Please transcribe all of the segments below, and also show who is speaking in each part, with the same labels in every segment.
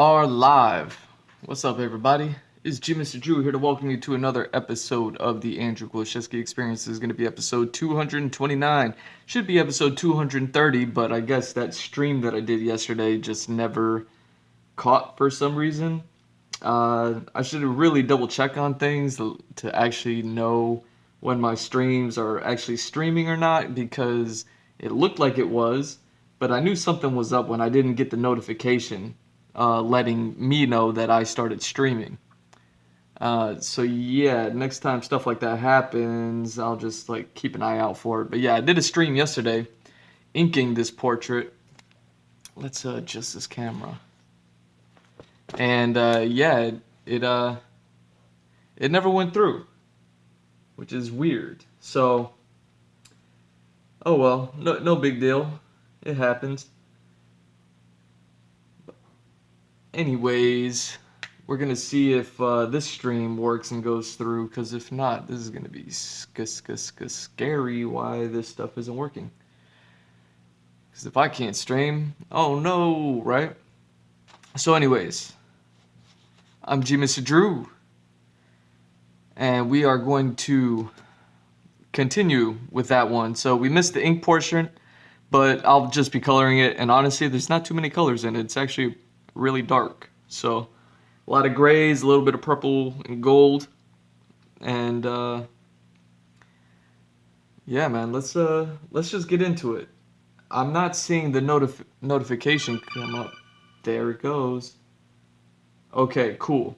Speaker 1: are live. What's up, everybody? It's G Mr. Drew here to welcome you to another episode of the Andrew Glowczewski Experience. This is going to be episode 229. Should be episode 230, but I guess that stream that I did yesterday just never caught for some reason. I should really double check on things to actually know when my streams are actually streaming or not, because it looked like it was, but I knew something was up when I didn't get the notification letting me know that I started streaming. So yeah, next time stuff like that happens, I'll just like keep an eye out for it. But yeah, I did a stream yesterday, inking this portrait. Let's adjust this camera. And yeah, it never went through, which is weird. So, oh well, no big deal. It happens. Anyways, we're gonna see if this stream works and goes through, because if not, this is gonna be scary why this stuff isn't working. Because if I can't stream, oh no, right? So anyways, I'm G Mr. Drew, and we are going to continue with that one. So we missed the ink portion, but I'll just be coloring it, and honestly, there's not too many colors in it. It's actually really dark. So a lot of grays, a little bit of purple and gold, and yeah, man, let's just get into it. I'm not seeing the notification come up. There it goes. Okay, cool.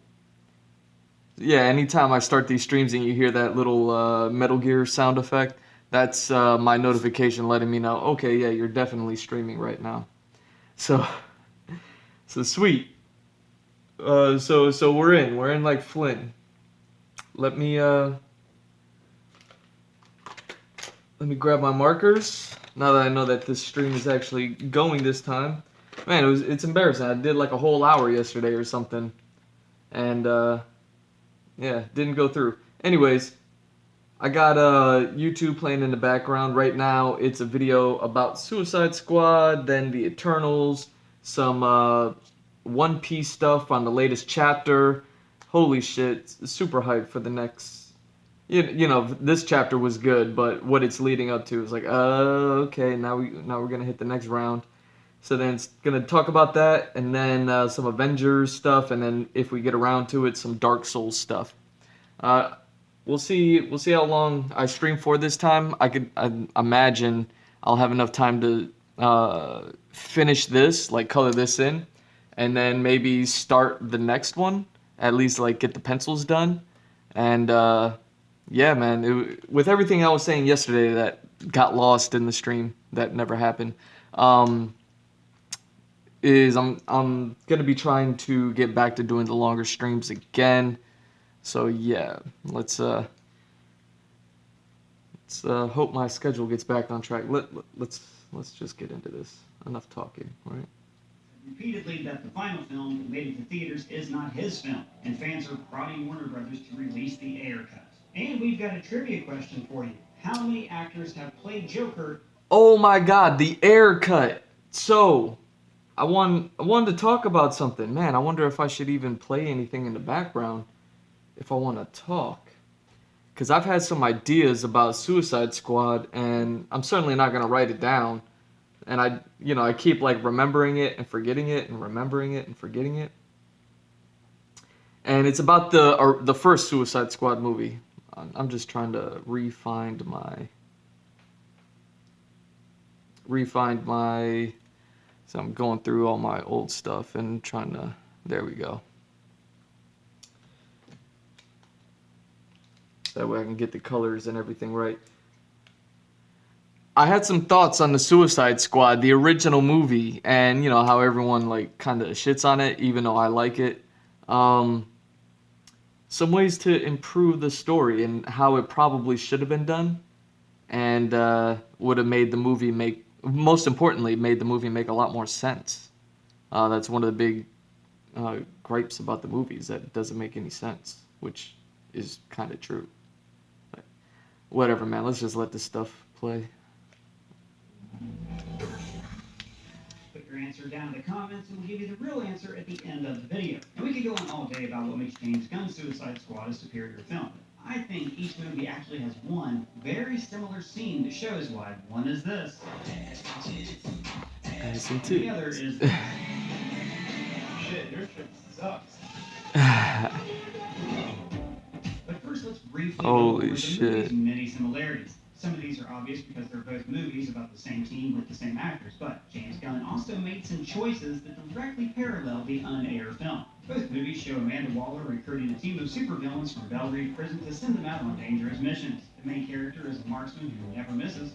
Speaker 1: Yeah, anytime I start these streams and you hear that little Metal Gear sound effect, that's my notification letting me know, okay, yeah, you're definitely streaming right now. So, so sweet. So we're in like Flynn. Let me grab my markers. Now that I know that this stream is actually going this time. Man, it's embarrassing. I did like a whole hour yesterday or something, and yeah, didn't go through. Anyways, I got YouTube playing in the background right now. It's a video about Suicide Squad, then the Eternals, some One Piece stuff on the latest chapter. Holy shit, super hyped for the next. You know, this chapter was good, but what it's leading up to is like, okay, now we're gonna hit the next round. So then it's gonna talk about that, and then some Avengers stuff, and then if we get around to it, some Dark Souls stuff. Uh, we'll see how long I stream for this time. I imagine I'll have enough time to finish this, like color this in, and then maybe start the next one. At least like get the pencils done, and yeah, man. With everything I was saying yesterday that got lost in the stream, that never happened. Is I'm gonna be trying to get back to doing the longer streams again. So yeah, let's hope my schedule gets back on track. Let's just get into this. Enough talking, right?
Speaker 2: Repeatedly that the final film that made it to theaters is not his film, and fans are prodding Warner Brothers to release the Ayer cut. And we've got a trivia question for you. How many actors have played Joker?
Speaker 1: Oh my God, the Ayer cut. So I wanted to talk about something. Man, I wonder if I should even play anything in the background if I want to talk. Because I've had some ideas about Suicide Squad, and I'm certainly not going to write it down. And I keep like remembering it and forgetting it and remembering it and forgetting it. And it's about the first Suicide Squad movie. I'm just trying to refine my. So I'm going through all my old stuff and trying to. There we go. That way I can get the colors and everything right. I had some thoughts on the Suicide Squad, the original movie, and you know how everyone like kind of shits on it, even though I like it. Some ways to improve the story and how it probably should have been done, and would have made the movie make, most importantly, made the movie make a lot more sense. That's one of the big gripes about the movies, that it doesn't make any sense, which is kind of true. But whatever, man. Let's just let this stuff play.
Speaker 2: Put your answer down in the comments, and we'll give you the real answer at the end of the video. And we could go on all day about what makes James Gunn's Suicide Squad a superior film. I think each movie actually has one very similar scene that shows why. One is this.
Speaker 1: Ass and
Speaker 2: The other
Speaker 1: titties.
Speaker 2: is that. Shit, your shit sucks. But first, let's briefly go over the movie's many similarities. Some of these are obvious because they're both movies about the same team with the same actors, but James Gunn also made some choices that directly parallel the unaired film. Both movies show Amanda Waller recruiting a team of supervillains from Belle Reve Prison to send them out on dangerous missions. The main character is a marksman who never misses.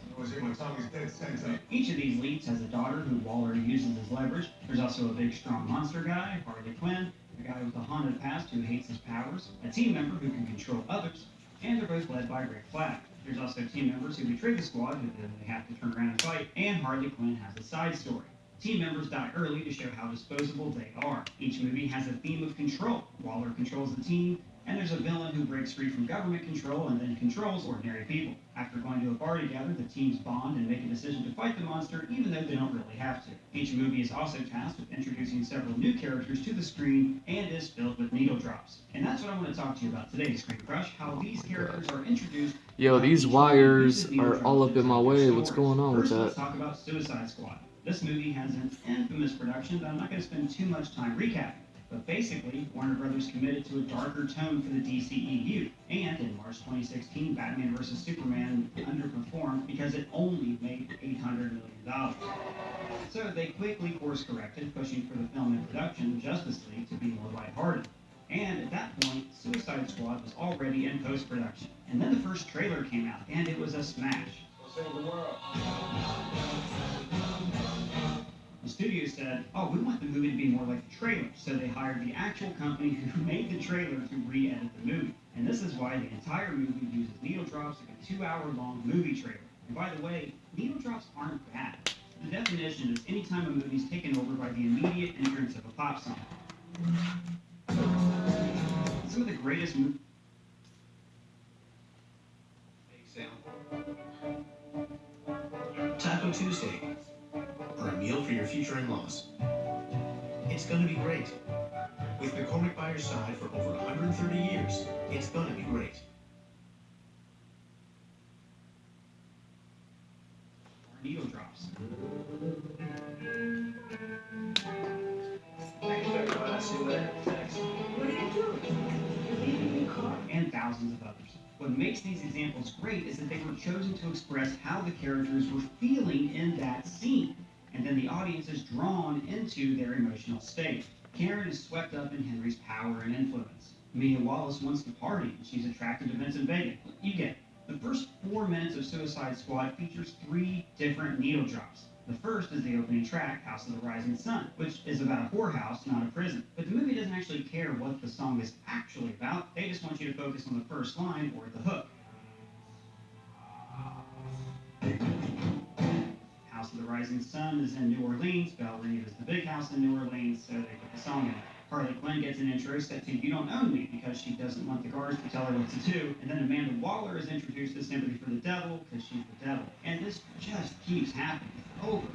Speaker 2: Each of these leads has a daughter who Waller uses as leverage. There's also a big, strong monster guy, Harley Quinn, a guy with a haunted past who hates his powers, a team member who can control others, and they're both led by Rick Flag. There's also team members who betray the squad who then they have to turn around and fight, and Harley Quinn has a side story. Team members die early to show how disposable they are. Each movie has a theme of control. Waller controls the team, and there's a villain who breaks free from government control and then controls ordinary people. After going to a bar together, the teams bond and make a decision to fight the monster, even though they don't really have to. Each movie is also tasked with introducing several new characters to the screen and is filled with needle drops. And that's what I want to talk to you about today, Screen Crush, how these characters are introduced.
Speaker 1: Yo, these wires are all up in my way. What's going on with
Speaker 2: First, let's
Speaker 1: that?
Speaker 2: talk about Suicide Squad. This movie has an infamous production that I'm not going to spend too much time recapping. But basically, Warner Brothers committed to a darker tone for the DCEU. And in March 2016, Batman vs. Superman underperformed because it only made $800 million. So they quickly course-corrected, pushing for the film in production, Justice League, to be more lighthearted. And at that point, Suicide Squad was already in post-production. And then the first trailer came out, and it was a smash.
Speaker 3: Save the world.
Speaker 2: The studio said, oh, we want the movie to be more like the trailer, so they hired the actual company who made the trailer to re-edit the movie. And this is why the entire movie uses needle drops like a 2-hour-long movie trailer. And by the way, needle drops aren't bad. The definition is any time a movie is taken over by the immediate entrance of a pop song. Some of the greatest movies...
Speaker 4: Taco Tuesday, or a meal for your future in-laws. It's gonna be great. With McCormick by your side for over 130 years, it's gonna be great.
Speaker 2: Needle drops. And thousands of others. What makes these examples great is that they were chosen to express how the characters were feeling in that scene, and then the audience is drawn into their emotional state. Karen is swept up in Henry's power and influence. Mia Wallace wants to party, and she's attracted to Vincent Vega. You get it. The first 4 minutes of Suicide Squad features 3 different needle drops. The first is the opening track, House of the Rising Sun, which is about a whorehouse, not a prison. But the movie doesn't actually care what the song is actually about. They just want you to focus on the first line or the hook. House of the Rising Sun is in New Orleans. Belle Reve is the big house in New Orleans, so they put the song in. Harley Quinn gets an intro set to You Don't Own Me because she doesn't want the guards to tell her what to do. And then Amanda Waller is introduced to Sympathy for the Devil because she's the devil. And this just keeps happening over.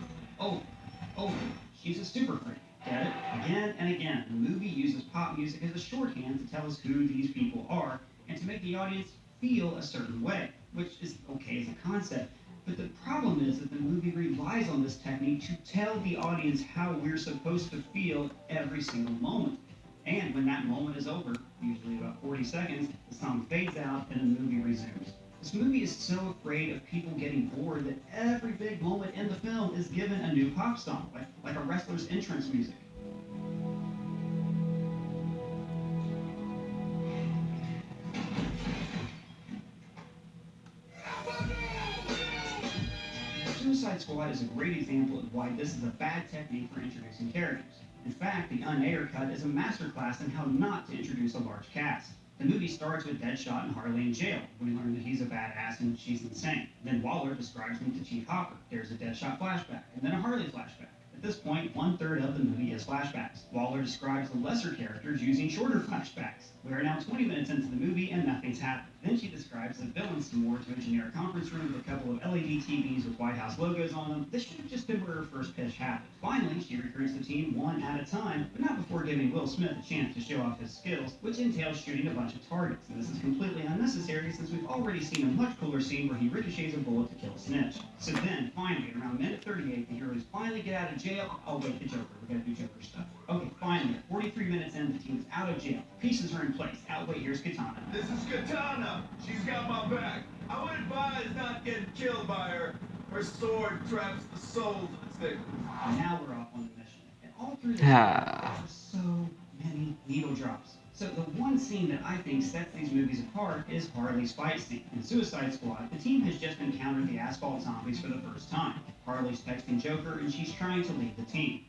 Speaker 2: She's a super freak. Get it? Again and again. The movie uses pop music as a shorthand to tell us who these people are and to make the audience feel a certain way, which is okay as a concept. But the problem is that the movie relies on this technique to tell the audience how we're supposed to feel every single moment. And when that moment is over, usually about 40 seconds, the song fades out and the movie resumes. This movie is so afraid of people getting bored that every big moment in the film is given a new pop song, like a wrestler's entrance music. Suicide Squad is a great example of why this is a bad technique for introducing characters. In fact, the unaired cut is a masterclass in how not to introduce a large cast. The movie starts with Deadshot and Harley in jail. We learn that he's a badass and she's insane. Then Waller describes him to Chief Hopper. There's a Deadshot flashback, and then a Harley flashback. At this point, 1/3 of the movie is flashbacks. Waller describes the lesser characters using shorter flashbacks. We are now 20 minutes into the movie and nothing's happened. Then she describes the villains some more to a generic conference room with a couple of LED TVs with White House logos on them. This should have just been where her first pitch happened. Finally, she recruits the team one at a time, but not before giving Will Smith a chance to show off his skills, which entails shooting a bunch of targets. And this is completely unnecessary since we've already seen a much cooler scene where he ricochets a bullet to kill a snitch. So then, finally, around minute 38, the heroes finally get out of jail. Oh wait, the Joker. We gotta do Joker stuff. Okay, finally, 43 minutes in, the team is out of jail. Pieces are in place. Oh wait, here's Katana.
Speaker 3: This is Katana. She's got my back. I would advise not getting killed by her. Her sword traps the souls of its victims.
Speaker 2: And now we're off on the mission. And all through this, there are so many needle drops. So the one scene that I think sets these movies apart is Harley's fight scene. In Suicide Squad, the team has just encountered the asphalt zombies for the first time. Harley's texting Joker and she's trying to lead the team.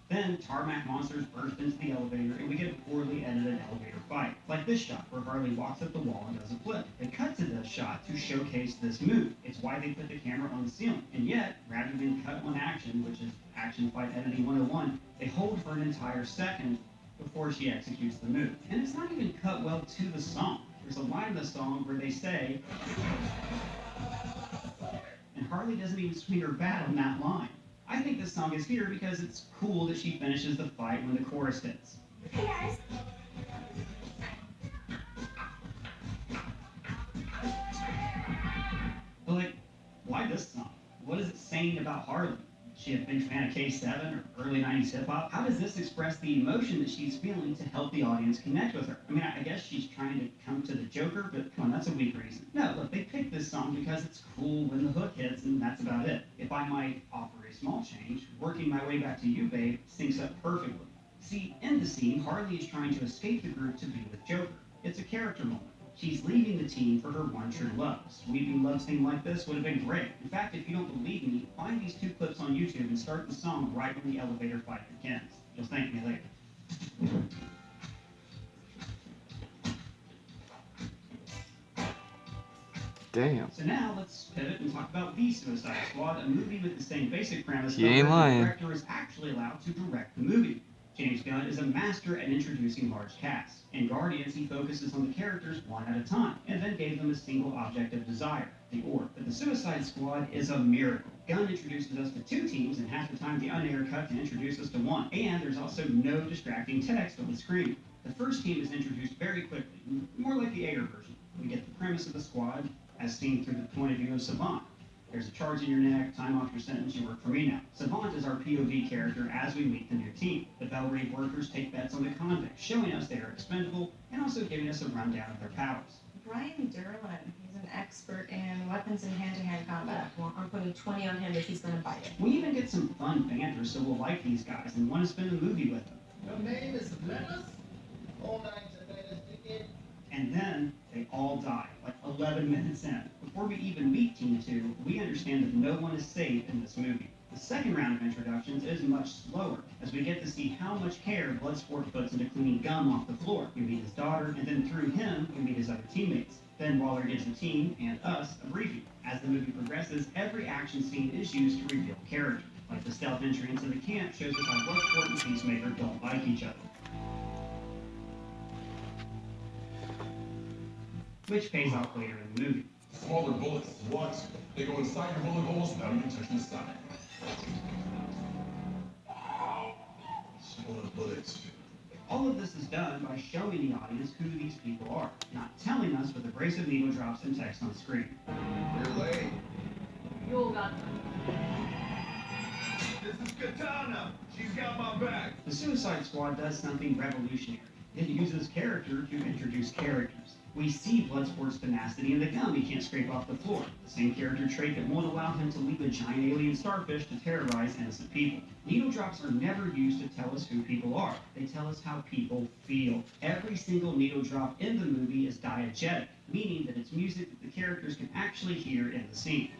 Speaker 2: Then tarmac monsters burst into the elevator and we get a poorly edited elevator fight. Like this shot where Harley walks up the wall and does a flip. They cut to this shot to showcase this move. It's why they put the camera on the ceiling. And yet, rather than cut one action, which is action fight editing 101, they hold for an entire second before she executes the move. And it's not even cut well to the song. There's a line in the song where they say, and Harley doesn't even swing her bat on that line. I think this song is here because it's cool that she finishes the fight when the chorus hits.
Speaker 5: Hey guys.
Speaker 2: But like, why this song? What is it saying about Harley? Is she a big fan of K7 or early 90s hip hop? How does this express the emotion that she's feeling to help the audience connect with her? I mean, I guess she's trying to come to the Joker, but come on, that's a weak reason. No, look, they picked this song because it's cool when the hook hits, and that's about it. If I might offer a small change, Working My Way Back to You, Babe syncs up perfectly. See, in the scene, Harley is trying to escape the group to be with Joker. It's a character moment. She's leaving the team for her one true love. A sweeping love scene like this would have been great. In fact, if you don't believe me, find these two clips on YouTube and start the song right when the elevator fight begins. You'll thank me later.
Speaker 1: Damn.
Speaker 2: So now let's pivot and talk about The Suicide Squad, a movie with the same basic premise,
Speaker 1: You
Speaker 2: but
Speaker 1: ain't
Speaker 2: where
Speaker 1: lying.
Speaker 2: the director is actually allowed to direct the movie. James Gunn is a master at introducing large casts. In Guardians, he focuses on the characters one at a time, and then gave them a single object of desire, the orb. But the Suicide Squad is a miracle. Gunn introduces us to two teams, and half the time the unaired cut to introduce us to one. And there's also no distracting text on the screen. The first team is introduced very quickly, more like the Ayer version. We get the premise of the squad, as seen through the point of view of Savant. There's a charge in your neck, time off your sentence, you work for me now. Savant is our POV character as we meet the new team. The Bell Reef workers take bets on the convicts, showing us they are expendable and also giving us a rundown of their powers.
Speaker 5: Brian Derlin, he's an expert in weapons and hand-to-hand combat. Well, I'm putting 20 on him if he's going to bite it.
Speaker 2: We even get some fun banter, so we'll like these guys and want to spend the movie with them.
Speaker 3: Your name is Menace? All night to Menace again.
Speaker 2: And then they all die, like 11 minutes in. Before we even meet Team 2, we understand that no one is safe in this movie. The second round of introductions is much slower, as we get to see how much care Bloodsport puts into cleaning gum off the floor. We meet his daughter, and then through him, we meet his other teammates. Then Waller gives the team, and us, a briefing. As the movie progresses, every action scene is used to reveal character. Like the stealth entry into the camp shows us how Bloodsport and Peacemaker don't like each other. Which pays off later in the movie.
Speaker 6: Smaller bullets. What? They go inside your bullet holes without even touching the side.
Speaker 3: Smaller bullets.
Speaker 2: All of this is done by showing the audience who these people are, not telling us with abrasive needle drops and text on screen.
Speaker 3: You're late.
Speaker 5: You all got
Speaker 3: This is Katana. She's got my back.
Speaker 2: The Suicide Squad does something revolutionary. It uses character to introduce characters. We see Bloodsport's tenacity in the gum he can't scrape off the floor, the same character trait that won't allow him to leave a giant alien starfish to terrorize innocent people. Needle drops are never used to tell us who people are. They tell us how people feel. Every single needle drop in the movie is diegetic, meaning that it's music that the characters can actually hear in the scene.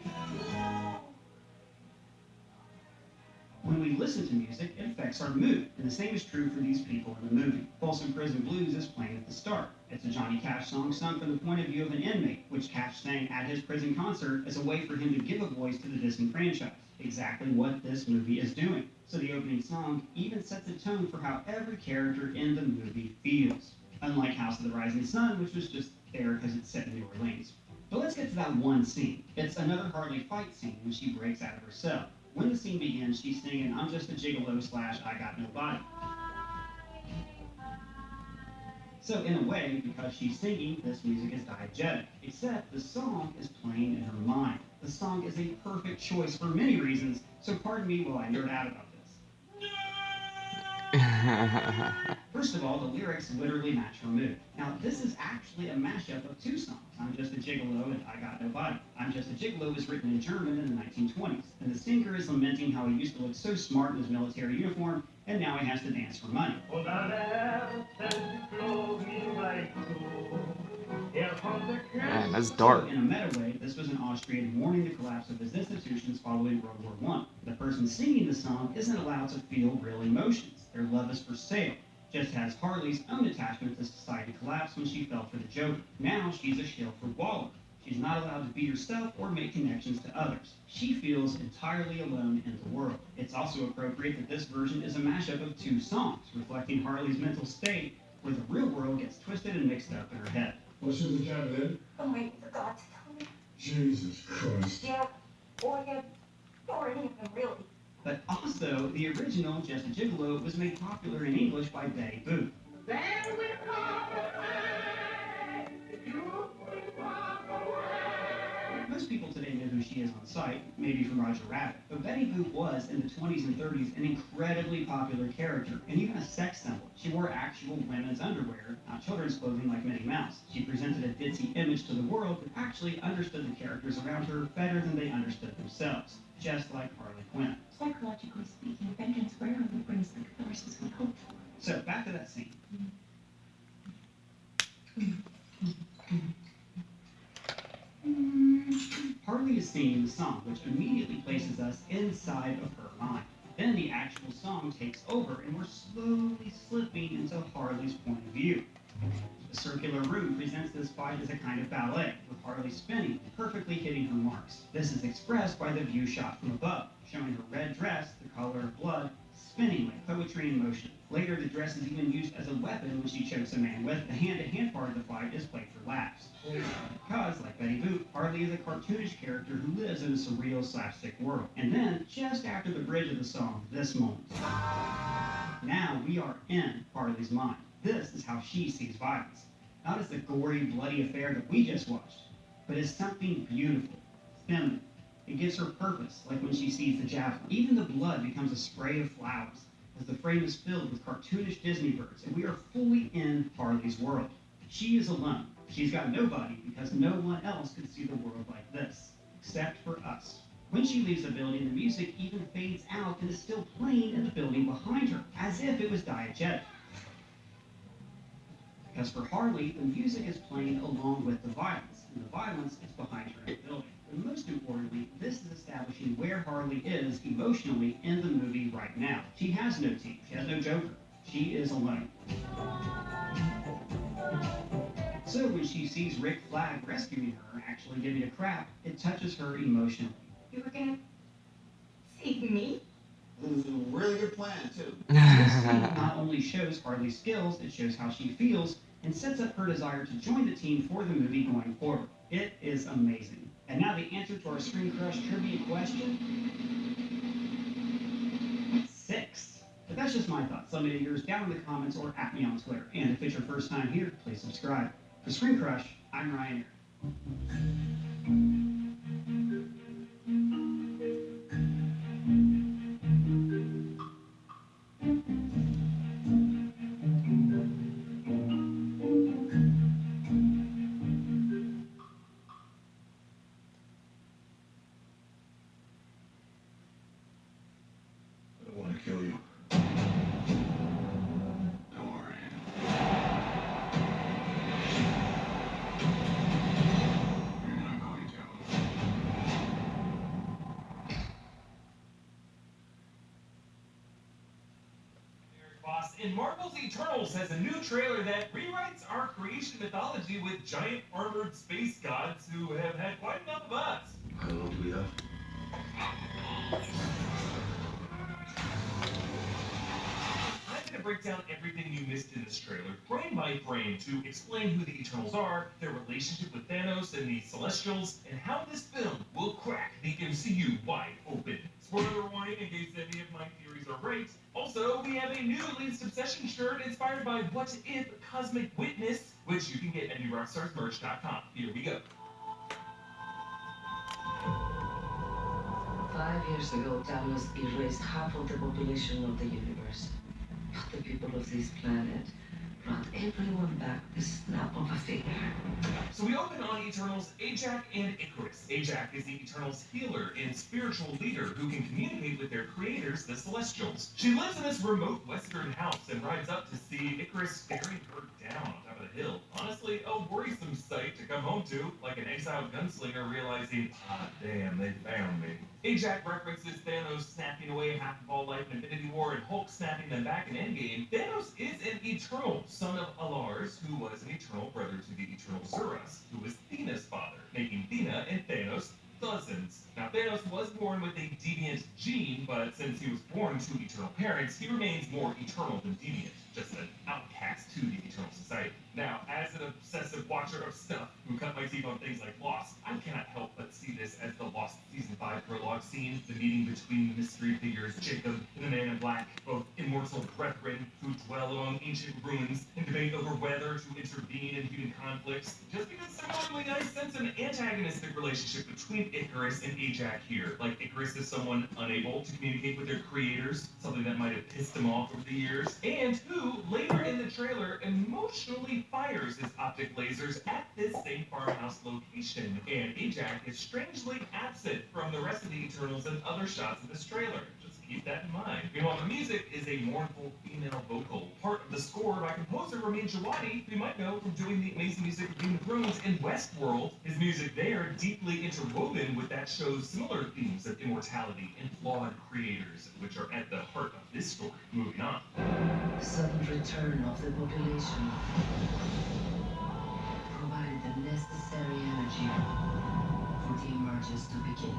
Speaker 2: When we listen to music, it affects our mood. And the same is true for these people in the movie. Folsom Prison Blues is playing at the start. It's a Johnny Cash song sung from the point of view of an inmate, which Cash sang at his prison concert as a way for him to give a voice to the disenfranchised. Exactly what this movie is doing. So the opening song even sets a tone for how every character in the movie feels. Unlike House of the Rising Sun, which was just there because it's set in New Orleans. But let's get to that one scene. It's another Harley fight scene when she breaks out of her cell. When the scene begins, she's singing I'm Just a Gigolo / I Got No Body. So in a way, because she's singing, this music is diegetic. Except the song is playing in her mind. The song is a perfect choice for many reasons, so pardon me while I nerd out about this. First of all, the lyrics literally match her mood. Now, this is actually a mashup of two songs, I'm Just a Gigolo and I Got No Body. I'm Just a Gigolo was written in German in the 1920s, and the singer is lamenting how he used to look so smart in his military uniform, and now he has to dance for money.
Speaker 1: Man, that's dark.
Speaker 2: So, in a meta way, this was an Austrian mourning the collapse of his institutions following World War I. The person singing the song isn't allowed to feel real emotions. Their love is for sale, just as Harley's own attachment to society collapsed when she fell for the Joker. Now she's a shield for Waller. She's not allowed to be herself or make connections to others. She feels entirely alone in the world. It's also appropriate that this version is a mashup of two songs, reflecting Harley's mental state, where the real world gets twisted and mixed up in her head.
Speaker 6: What's your job then?
Speaker 7: I'm waiting for God to tell me.
Speaker 6: Jesus Christ.
Speaker 7: Yeah, or him, or any of them, really.
Speaker 2: But also, the original Just a Gigolo was made popular in English by Betty Boop. Most people today know who she is on sight, maybe from Roger Rabbit, but Betty Boop was, in the 20s and 30s, an incredibly popular character, and even a sex symbol. She wore actual women's underwear, not children's clothing like Minnie Mouse. She presented a ditzy image to the world that actually understood the characters around her better than they understood themselves, just like Harley Quinn.
Speaker 7: Psychologically speaking, vengeance rarely brings the catharsis we hope for.
Speaker 2: So, back to that scene. Harley is singing the song, which immediately places us inside of her mind. Then the actual song takes over, and we're slowly slipping into Harley's point of view. The circular room presents this fight as a kind of ballet, with Harley spinning, perfectly hitting her marks. This is expressed by the view shot from above, showing her red dress, the color of blood, spinning like poetry in motion. Later, the dress is even used as a weapon when she chokes a man with. The hand-to-hand part of the fight is played for laughs. Because, like Betty Boop, Harley is a cartoonish character who lives in a surreal slapstick world. And then, just after the bridge of the song, this moment. Now we are in Harley's mind. This is how she sees violence. Not as the gory, bloody affair that we just watched, but as something beautiful, feminine. It gives her purpose, like when she sees the javelin. Even the blood becomes a spray of flowers, as the frame is filled with cartoonish Disney birds, and we are fully in Harley's world. She is alone. She's got nobody because no one else could see the world like this, except for us. When she leaves the building, the music even fades out and is still playing in the building behind her, as if it was diegetic. Because for Harley, the music is playing along with the violence, and the violence is behind her in the building. And most importantly, this is establishing where Harley is emotionally in the movie right now. She has no team. She has no Joker. She is alone. So when she sees Rick Flag rescuing her, actually giving a crap, it touches her emotionally.
Speaker 7: You were gonna save me?
Speaker 3: It was a really good plan, too.
Speaker 2: This scene not only shows Harley's skills, it shows how she feels, and sets up her desire to join the team for the movie going forward. It is amazing. And now the answer to our Screen Crush trivia question: 6. But that's just my thoughts. Let me know yours down in the comments or at me on Twitter. And if it's your first time here, please subscribe. For Screen Crush, I'm Ryan Air.
Speaker 8: in Marvel's Eternals has a new trailer that rewrites our creation mythology with giant armored space gods who have had quite enough of us.
Speaker 6: How long do we have?
Speaker 8: I'm going to break down everything you missed in this trailer, frame by frame, to explain who the Eternals are, their relationship with Thanos and the Celestials, and how this film will crack the MCU wide open. Spoiler warning in case any of my theories are right. Also, we have a new Least Obsession shirt inspired by What If Cosmic Witness, which you can get at newrockstarsmerch.com. Here we go.
Speaker 9: 5 years ago, Thanos erased half of the population of the universe. But the people of this planet brought everyone back the snap of a finger.
Speaker 8: So we open on Eternals Ajax and Icarus. Ajax is the Eternals' healer and spiritual leader who can communicate with their creators, the Celestials. She lives in this remote western house and rides up to see Icarus staring her down on top of the hill. Honestly, a worrisome sight to come home to, like an exiled gunslinger realizing, ah, damn, they found me. Ajax references Thanos snapping away half of all life in Infinity War and Hulk snapping them back in Endgame. Thanos is an Eternal, son of Alars, who was an Eternal brother to the Eternal Zuras, who was Thena's father, making Thena and Thanos cousins. Now, Thanos was born with a deviant gene, but since he was born to Eternal parents, he remains more Eternal than deviant, just an outcast to the Eternal society. Now, as an obsessive watcher of stuff who cut my teeth on things like Lost, I cannot help but see this as the Lost Season 5 prologue scene, the meeting between the mystery figures Jacob and the Man in Black, both immortal brethren who dwell among ancient ruins and debate over whether to intervene in human conflicts. Just because similarly I sense an antagonistic relationship between Icarus and Ajax here. Like Icarus is someone unable to communicate with their creators, something that might have pissed him off over the years, and who, later in the trailer, emotionally fires his optic lasers at this same farmhouse location. And Ajax is strangely absent from the rest of the Eternals and other shots of this trailer. Just keep that in mind. Meanwhile, the music is a mournful female vocal, part of the score by composer Ramin Djawadi, who you might know from doing the amazing music of Game of Thrones and Westworld. His music there deeply interwoven with that show's similar themes of immortality and flawed creators, which are at the heart of this story. Moving on.
Speaker 9: The sudden return of the population provided the necessary energy for the emergence to begin.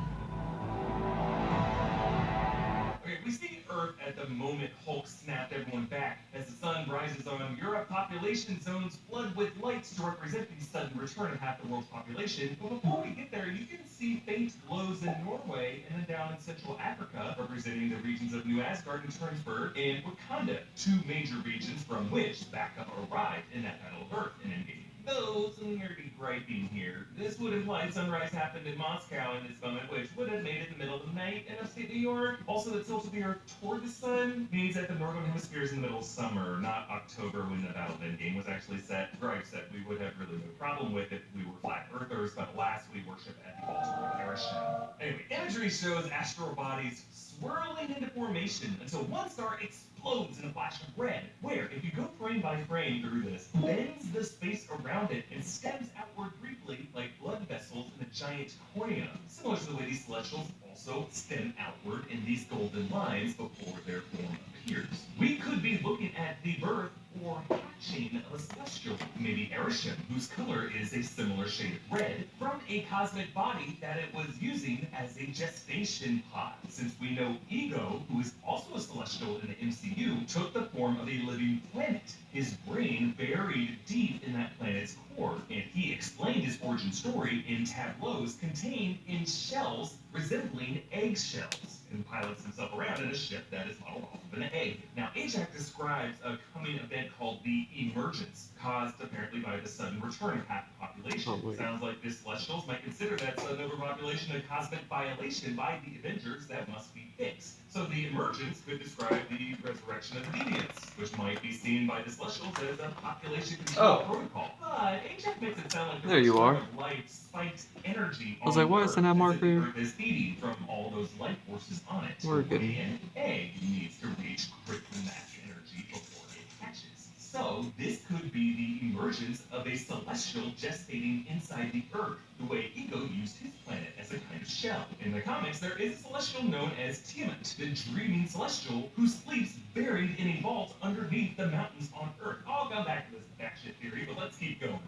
Speaker 8: Okay, we see Earth at the moment Hulk snapped everyone back. As the sun rises on Europe, population zones flood with lights to represent the sudden return of half the world's population. But before we get there, you can see faint glows in Norway and then down in Central Africa, representing the regions of New Asgard and Turnsburg and Wakanda, two major regions from which backup arrived in that Battle of Earth in Endgame. Though some nerdy griping here, this would imply sunrise happened in Moscow in this moment, which would have made it the middle of the night in upstate New York. Also, the tilt of the Earth toward the sun means that the northern hemisphere is in the middle of summer, not October when the Battle of Endgame was actually set. Gripes that we would have really no problem with if we were flat earthers, but alas, we worship at the altar of Ereshkigal. Anyway, imagery shows astral bodies swirling into formation until one star explodes in a flash of red, where, if you go frame by frame through this, bends the space around it and stems outward briefly like blood vessels in a giant cornea, similar to the way these Celestials also stem outward in these golden lines before their form appears. We could be looking at the birth or hatching of a Celestial, maybe Ereshkigal, whose color is a similar shade of red, from a cosmic body that it was using as a gestation pod, since we know Ego, who is also a Celestial in the MCU, took the form of a living planet, his brain buried deep in that planet's core, and he explained his origin story in tableaus contained in shells resembling eggshells, and pilots himself around in a ship that is modeled off of an egg. Now, Ajax describes a coming event called the Emergence, caused apparently by the sudden return of half the population. Sounds like the Celestials might consider that sudden overpopulation a cosmic violation by the Avengers that must be fixed. So the Emergence could describe the resurrection of the deviants, which might be seen by the Celestials as a population control protocol. But Ajax makes it sound like
Speaker 1: There you are.
Speaker 8: Light spiked energy.
Speaker 1: I was like, why isn't that marker?
Speaker 8: Earth is feeding from all those life forces on it.
Speaker 1: We're good.
Speaker 8: And egg needs to reach critical mass energy before it hatches. So this could be the emergence of a Celestial gestating inside the Earth, the way Ego used his planet as a kind of Jupiter's shell. In the comics, there is a celestial known as Tiamat, the dreaming celestial who sleeps buried in a vault underneath the mountains on Earth. I'll come back to this batshit theory, but let's keep going.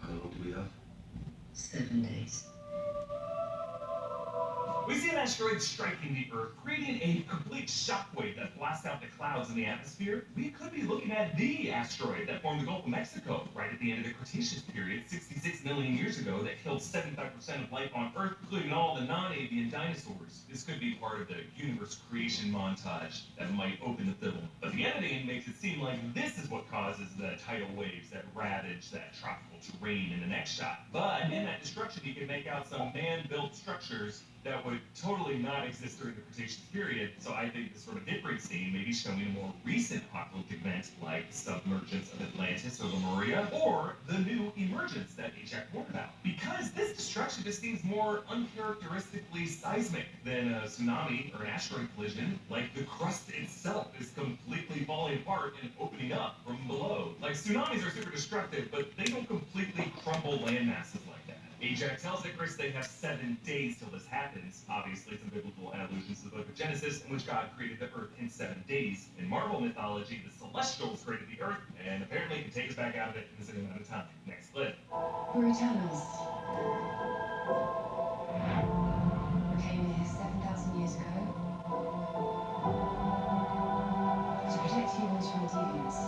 Speaker 4: How long do we have?
Speaker 9: 7 days.
Speaker 8: We see an asteroid striking the Earth, creating a complete shockwave that blasts out the clouds in the atmosphere. We could be looking at the asteroid that formed the Gulf of Mexico right at the end of the Cretaceous period, 66 million years ago, that killed 75% of life on Earth, including all the non-avian dinosaurs. This could be part of the universe creation montage that might open the film. But the editing makes it seem like this is what causes the tidal waves that ravage that tropical terrain in the next shot. But in that destruction, you can make out some man-built structures that would totally not exist during the Cretaceous period. So I think this sort of different scene may be showing a more recent apocalyptic event like the submergence of Atlantis or Lemuria, or the new emergence that Ajax warned about. Because this destruction just seems more uncharacteristically seismic than a tsunami or an asteroid collision. Like the crust itself is completely falling apart and opening up from below. Like tsunamis are super destructive, but they don't completely crumble land masses like that. Ajax tells Icarus they have 7 days till this happens. Obviously, some biblical allusions to the book of Genesis, in which God created the earth in 7 days. In Marvel mythology, the Celestials created the earth, and apparently can take us back out of it in the same amount of time. Next clip.
Speaker 5: We're Eternals. We came here 7,000 years ago to protect humans from the deviants.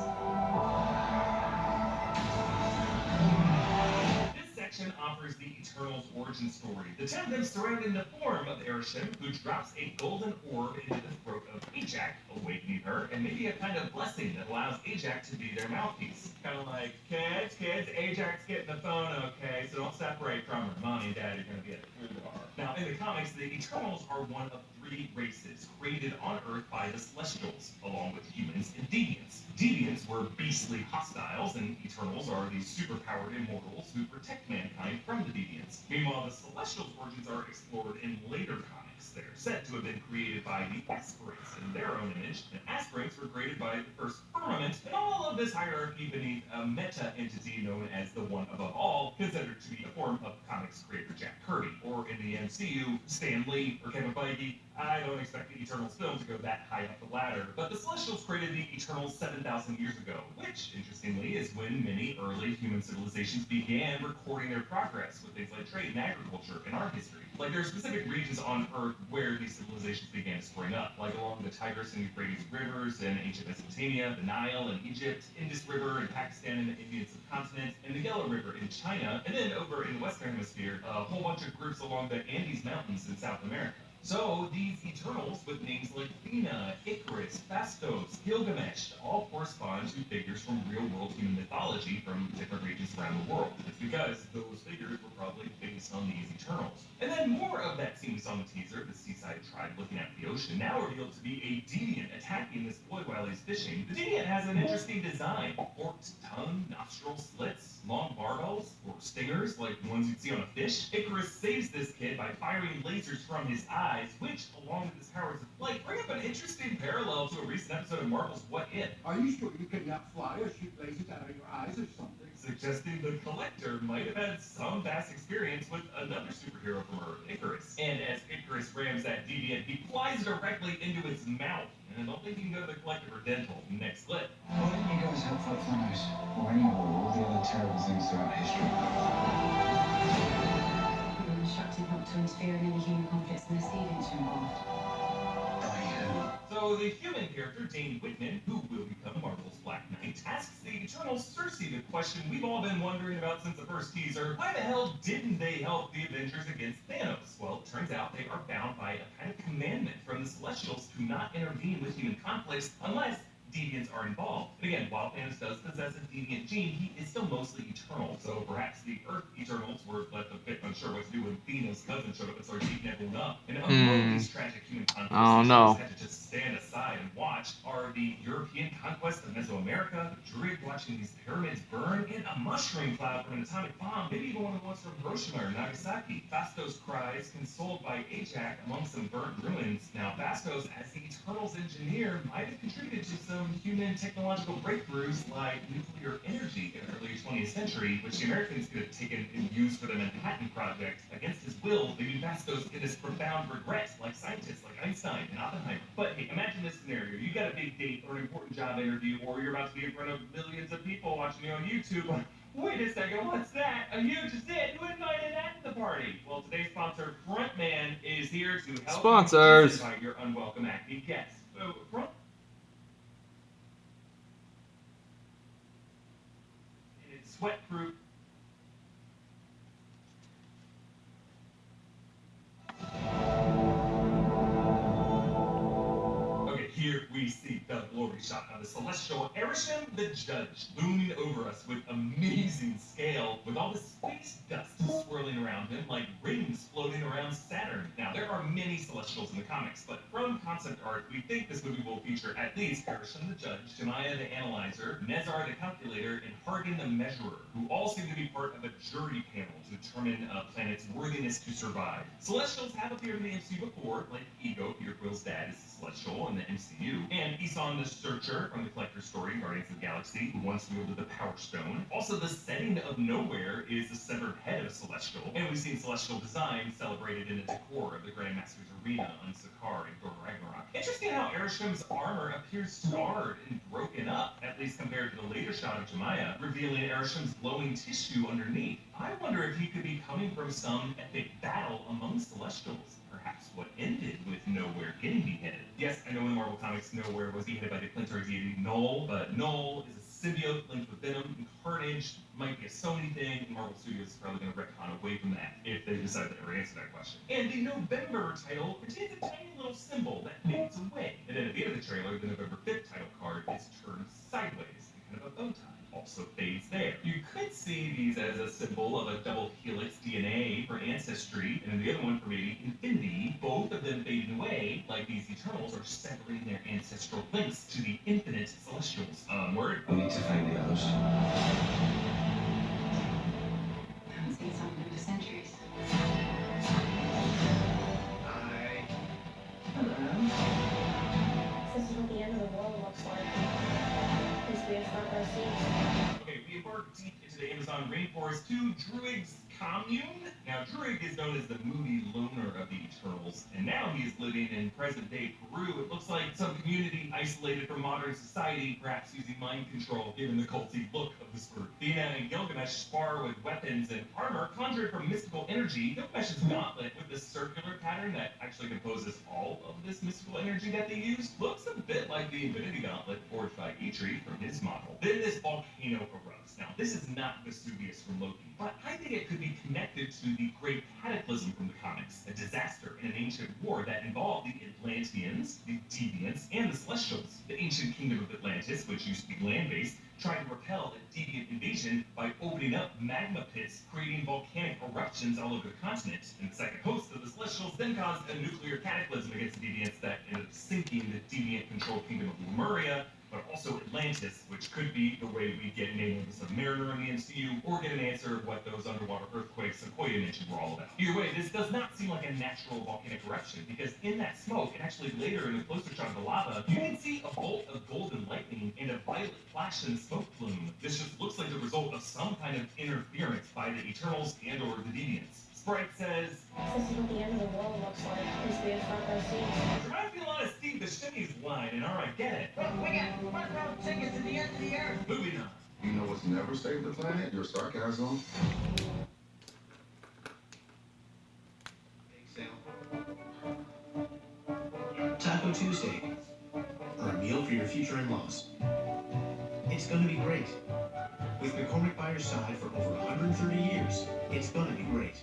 Speaker 8: This section offers the Eternals' origin story. The 10 of them surrounding the form of Erishim, who drops a golden orb into the throat of Ajax, awakening her, and maybe a kind of blessing that allows Ajax to be their mouthpiece. Kind of like, kids, Ajax getting the phone okay, so don't separate from her. Mommy and Daddy are going to get who they are. Now, in the comics, the Eternals are one of 3 races created on Earth by the Celestials, along with humans and deviants. Deviants were beastly hostiles, and Eternals are these superpowered immortals who protect mankind from the deviants. Meanwhile, the Celestials' origins are explored in later comics. They're said to have been created by the aspirants in their own image, and aspirants were created by the first firmament, and all of this hierarchy beneath a meta-entity known as the One Above All, considered to be a form of comics creator Jack Kirby, or in the MCU, Stan Lee or Kevin Feige. I don't expect the Eternals film to go that high up the ladder, but the Celestials created the Eternals 7,000 years ago, which, interestingly, is when many early human civilizations began recording their progress with things like trade and agriculture in our history. Like, there are specific regions on Earth where these civilizations began to spring up, like along the Tigris and Euphrates rivers in ancient Mesopotamia, the Nile in Egypt, Indus River in Pakistan and the Indian subcontinent, and the Yellow River in China, and then over in the Western Hemisphere, a whole bunch of groups along the Andes Mountains in South America. So these Eternals with names like Athena, Icarus, Phastos, Gilgamesh all correspond to figures from real-world human mythology from different regions around the world. It's because those figures were probably based on these Eternals. And then more of that scene we saw in the teaser, the seaside tribe looking at the ocean, now revealed to be a deviant attacking this boy while he's fishing. The deviant has an interesting design. Forked tongue, nostril slits, long barbels, or stingers like the ones you'd see on a fish. Icarus saves this kid by firing lasers from his eyes, which, along with his powers of flight, bring up an interesting parallel to a recent episode of Marvel's What If.
Speaker 6: Are you sure you cannot fly or shoot lasers out of your eyes or something?
Speaker 8: Suggesting the collector might have had some vast experience with another superhero from Earth, Icarus. And as Icarus rams that deviant, he flies directly into its mouth. And I don't think you can go to the collector for dental. Next clip.
Speaker 10: Why didn't you guys help fight Thanos? Or any of all the other terrible things throughout history?
Speaker 5: We were instructed not to interfere in any human conflicts unless deviants are involved.
Speaker 10: By who?
Speaker 8: So the human character, Dane Whitman, who will become Marvel's Black Knight, asks the Eternal Cersei the question we've all been wondering about since the first teaser: why the hell didn't they help the Avengers against Thanos? Well, it turns out they are bound by a kind of commandment from the Celestials to not intervene with human conflicts unless deviants are involved. And again, while Thanos does possess a deviant gene, he is still mostly eternal. So perhaps the Earth Eternals were left a bit unsure what to do when Thanos' cousin showed up and started beating everyone up. And among these tragic human conflicts, the Eternals had to just stand aside aside and watch are the European conquest of Mesoamerica, the Druid watching these pyramids burn, and a mushroom cloud from an atomic bomb, maybe even one of the ones from Hiroshima or Nagasaki. Fastos cries, consoled by Ajax among some burnt ruins. Now, Fastos, as the Eternals engineer, might have contributed to some human technological breakthroughs like nuclear energy in the early 20th century, which the Americans could have taken and used for the Manhattan Project. Against his will, leaving Fastos in this profound regret, like scientists like Einstein and Oppenheimer. But hey, imagine this scenario. You got a big date or an important job interview, or you're about to be in front of millions of people watching you on YouTube. Wait a second, what's that? You just did. Who invited that to the party? Well, today's sponsor, Frontman, is here to help
Speaker 1: Sponsors.
Speaker 8: you disinvite your unwelcome acting guests. So, Front... And it's sweat-proof. Okay, here we see the glory shot of the celestial Erisham the Judge looming over us with amazing scale, with all the space dust swirling around him like rings floating around Saturn. Now, there are many celestials in the comics, but from concept art, we think this movie will feature at least Erisham the Judge, Jemaya the Analyzer, Nezar the Calculator, and Hargan the Measurer, who all seem to be part of a jury panel to determine a planet's worthiness to survive. Celestials have appeared in the MCU before, like Ego, Peter Quill's dad, is a Celestial in the MCU, and Isan the Searcher from the Collector's Story in Guardians of the Galaxy, who once wielded the Power Stone. Also, the setting of Nowhere is the severed head of a Celestial, and we've seen Celestial design celebrated in the decor of the Grandmaster's Arena on Sakaar in Thor Ragnarok. Interesting how Erisham's armor appears scarred and broken up, at least compared to the later shot of Jemaya, revealing Erisham's glowing tissue underneath. I wonder if he could be coming from some epic battle among Celestials. Perhaps what ended with Nowhere getting beheaded. Yes, I know in the Marvel Comics, Nowhere was beheaded by the planetary deity Null, but Null is a symbiote linked with Venom and Carnage. Might be a Sony thing, and Marvel Studios is probably going to retcon away from that if they decide to ever answer that question. And the November title contains a tiny little symbol that fades away. And then at the end of the trailer, the November 5th title card is turned sideways, and kind of a bow tie. Also fades there. You could see these as a symbol of a double helix DNA for ancestry, and then the other one for maybe infinity, both of them fading away, like these Eternals are severing their ancestral links to the infinite Celestials. Onward.
Speaker 4: We need to find the others.
Speaker 7: I haven't seen something for centuries.
Speaker 4: Hi.
Speaker 9: Hello.
Speaker 5: This is what the end of the world looks like. Please be a front row seat.
Speaker 8: Okay, we embark deep into the Amazon rainforest to Druig's commune. Now, Druig is known as the moody loner of the Eternals, and now he is living in present-day Peru. It looks like some community isolated from modern society, perhaps using mind control, given the culty look of this group. Thena and Gilgamesh spar with weapons and armor conjured from mystical energy. Gilgamesh's gauntlet, with the circular pattern that actually composes all of this mystical energy that they use, looks a bit like the Infinity Gauntlet forged by Eitri from his model. Then this volcano erupts. Now, this is not Vesuvius from Loki, but I think it could be connected to the Great Cataclysm from the comics, a disaster in an ancient war that involved the Atlanteans, the Deviants, and the Celestials. The ancient kingdom of Atlantis, which used to be land-based, tried to repel a deviant invasion by opening up magma pits, creating volcanic eruptions all over the continent. And the second host of the Celestials then caused a nuclear cataclysm against the Deviants that ended up sinking the deviant-controlled kingdom of Lemuria, but also Atlantis, which could be the way we get Name of the Submariner in the MCU, or get an answer of what those underwater earthquakes Sequoia mentioned were all about. Either way, this does not seem like a natural volcanic eruption, because in that smoke, and actually later in the closer shot of the lava, you can see a bolt of golden lightning and a violet flash in the smoke plume. This just looks like the result of some kind of interference by the Eternals and or the Deviants. Sprite says,
Speaker 5: This is what the end of the world looks like. Please be a front row seat.
Speaker 8: reminds me a lot of Steve Buscemi's line, and alright, get it.
Speaker 3: Look, we got front row tickets to the end of the earth.
Speaker 8: Moving on.
Speaker 6: You know what's never saved the planet? Your sarcasm.
Speaker 4: Taco Tuesday. Or a meal for your future in-laws. It's gonna be great. With McCormick by your side for over 130 years, it's gonna be great.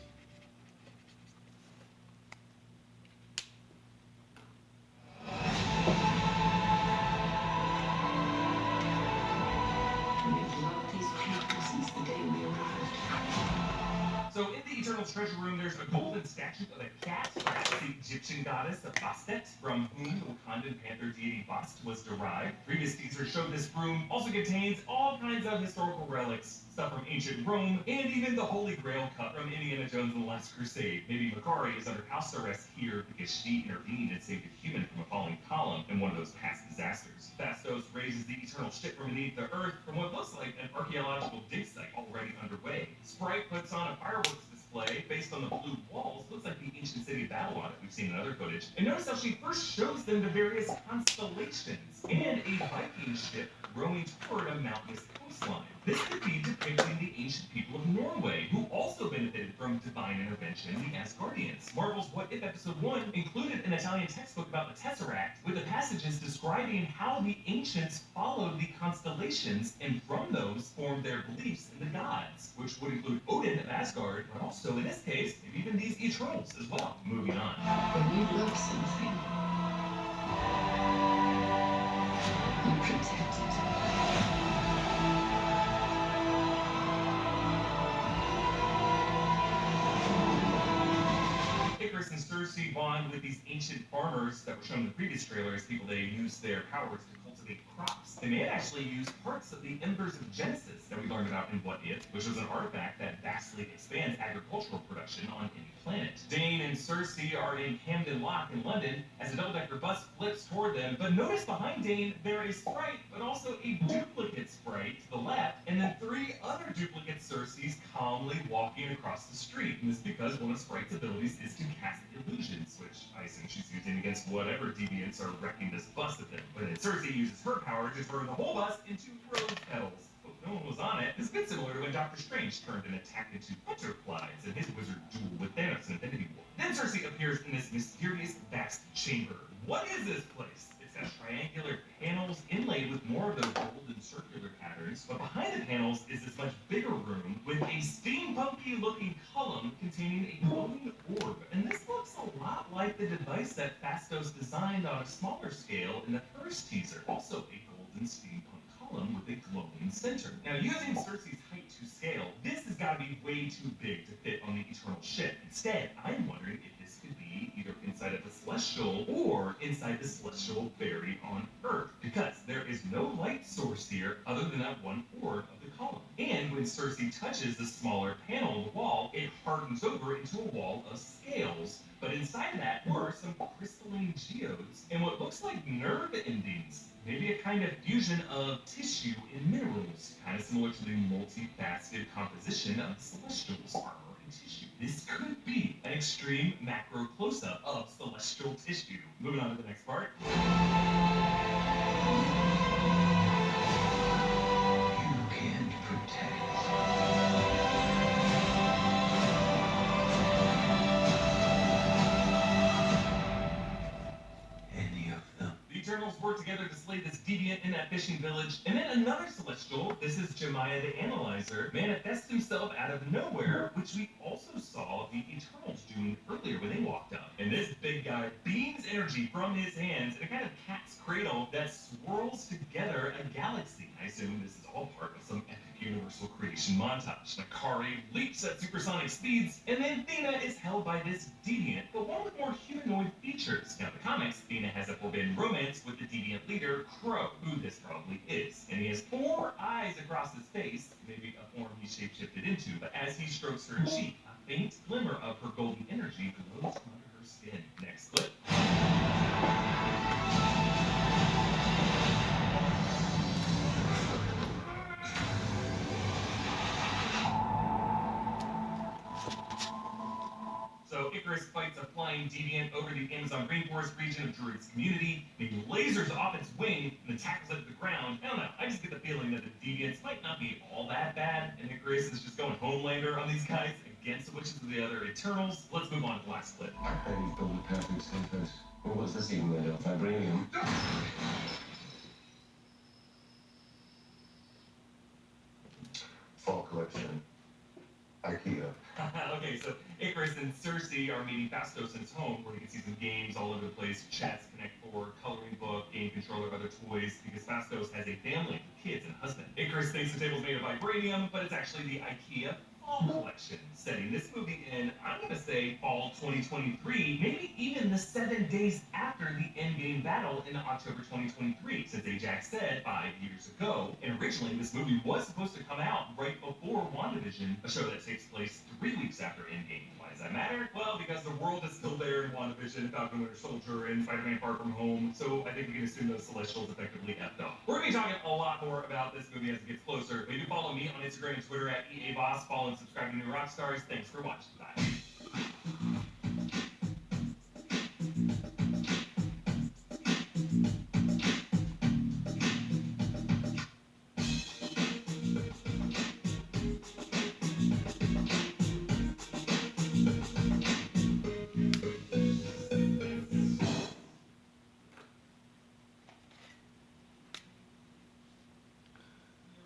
Speaker 9: We've loved these people since the day we arrived.
Speaker 8: So in the Eternal's treasure room, there's a golden statue of a cat, perhaps the Egyptian goddess of Bastet, from whom the Wakandan panther deity Bast was derived. Previous teasers showed this room also contains all kinds of historical relics, stuff from ancient Rome, and even the Holy Grail cup from Indiana Jones and the Last Crusade. Maybe Makari is under house arrest here because she intervened and saved a human from a falling column in one of those past disasters. Fastos raises the Eternal ship from beneath the earth from what looks like an archaeological dig site already underway. Sprite puts on a fireworks display based on the blue walls. Looks like the ancient city of Babylon that we've seen in other footage. And notice how she first shows them the various constellations and a Viking ship rowing toward a mountainous coastline. This could be depicting the ancient people of Norway, who also benefited from divine intervention, the Asgardians. Marvel's What If Episode 1 included an Italian textbook about the Tesseract, with the passages describing how the ancients followed the constellations, and from those formed their beliefs in the gods, which would include Odin of Asgard, but also, in this case, maybe even these Eternals as well. Moving on.
Speaker 9: When you love something, you protect it.
Speaker 8: Icarus and Circe bond with these ancient farmers that were shown in the previous trailer as people they use their powers to cultivate crops. They may have actually used parts of the Embers of Genesis that we learned about in What If, which was an artifact that vastly expands agricultural production on any planet. Dane and Circe are in Camden Lock in London as a double-decker bus flips toward them, but notice behind Dane there is Sprite, but also a duplicate Sprite to the left, and then 3 other duplicate Circes calmly walking across the street. And this is because one of Sprite's abilities is to cast illusions, which I assume she's using against whatever deviants are wrecking this bus with it. But then Circe uses her power to turn the whole bus into rose petals. But no one was on it. It's a bit similar to when Doctor Strange turned an attack into butterflies in his wizard duel with Thanos in Infinity War. Then Circe appears in this mysterious vast chamber. What is this place? It's got triangular panels inlaid with more of those golden circular patterns, but behind the panels is this much bigger room with a steampunky looking column containing a glowing orb. And this looks a lot like the device that Fastos designed on a smaller scale in the first teaser. Also a golden steampunk column with a glowing center. Now, using Circe's height to scale, this has got to be way too big to fit on the Eternal ship. Instead, I'm wondering if this could be either inside of the Celestial or inside the Celestial buried on Earth, because there is no light source here other than that one orb of the column. And when Circe touches the smaller panel on the wall, it hardens over into a wall of scales. But inside that were some crystalline geodes and what looks like nerve endings. Maybe a kind of fusion of tissue and minerals, kind of similar to the multifaceted composition of the Celestial's armor and tissue. This could be an extreme macro close-up of celestial tissue. Moving on to the next part.
Speaker 10: You can't protect.
Speaker 8: The Eternals work together to slay this deviant in that fishing village, and then another Celestial, this is Jemiah the Analyzer, manifests himself out of nowhere, which we also saw the Eternals doing earlier when they walked up. And this big guy beams energy from his hands in a kind of cat's cradle that swirls together a galaxy. I assume this is all part of some epic universal creation montage. Makari leaps at supersonic speeds, and then Thena is held by this deviant, but one with more humanoid features. Now, in the comics, Thena has a forbidden romance with the deviant leader, Crow, who this probably is. And he has 4 eyes across his face, maybe a form he shapeshifted into, but as he strokes her cheek, a faint glimmer of her golden energy glows under her skin. Next clip. So Icarus fights a flying deviant over the Amazon rainforest region of Druid's community, making lasers off its wing and then tackles it to the ground. I don't know, I just get the feeling that the deviants might not be all that bad, and Icarus is just going Homelander on these guys against the wishes of the other Eternals. Let's move on to the last clip.
Speaker 10: I bet he's built a perfect synthesis. What was this even made of? Vibranium? Fall collection. IKEA.
Speaker 8: Okay, so Icarus and Circe are meeting Fastos in his home, where you can see some games all over the place, chats, Connect 4, coloring book, game controller, other toys, because Fastos has a family with kids and a husband. Icarus thinks the table's made of vibranium, but it's actually the IKEA fall collection, setting this movie in, I'm gonna say, fall 2023, maybe even the 7 days after the endgame battle in October 2023, since Ajax said 5 years ago. And originally, this movie was supposed to come out right before WandaVision, a show that takes place 3 weeks after Endgame. Why does that matter? Well, because the world is still there in WandaVision, Falcon Winter Soldier, and Spider-Man Far From Home, so I think we can assume those Celestials effectively effed off. We're going to be talking a lot more about this movie as it gets closer, but you can follow me on Instagram and Twitter at EABoss. Follow and subscribe to New Rockstars. Thanks for watching. Bye.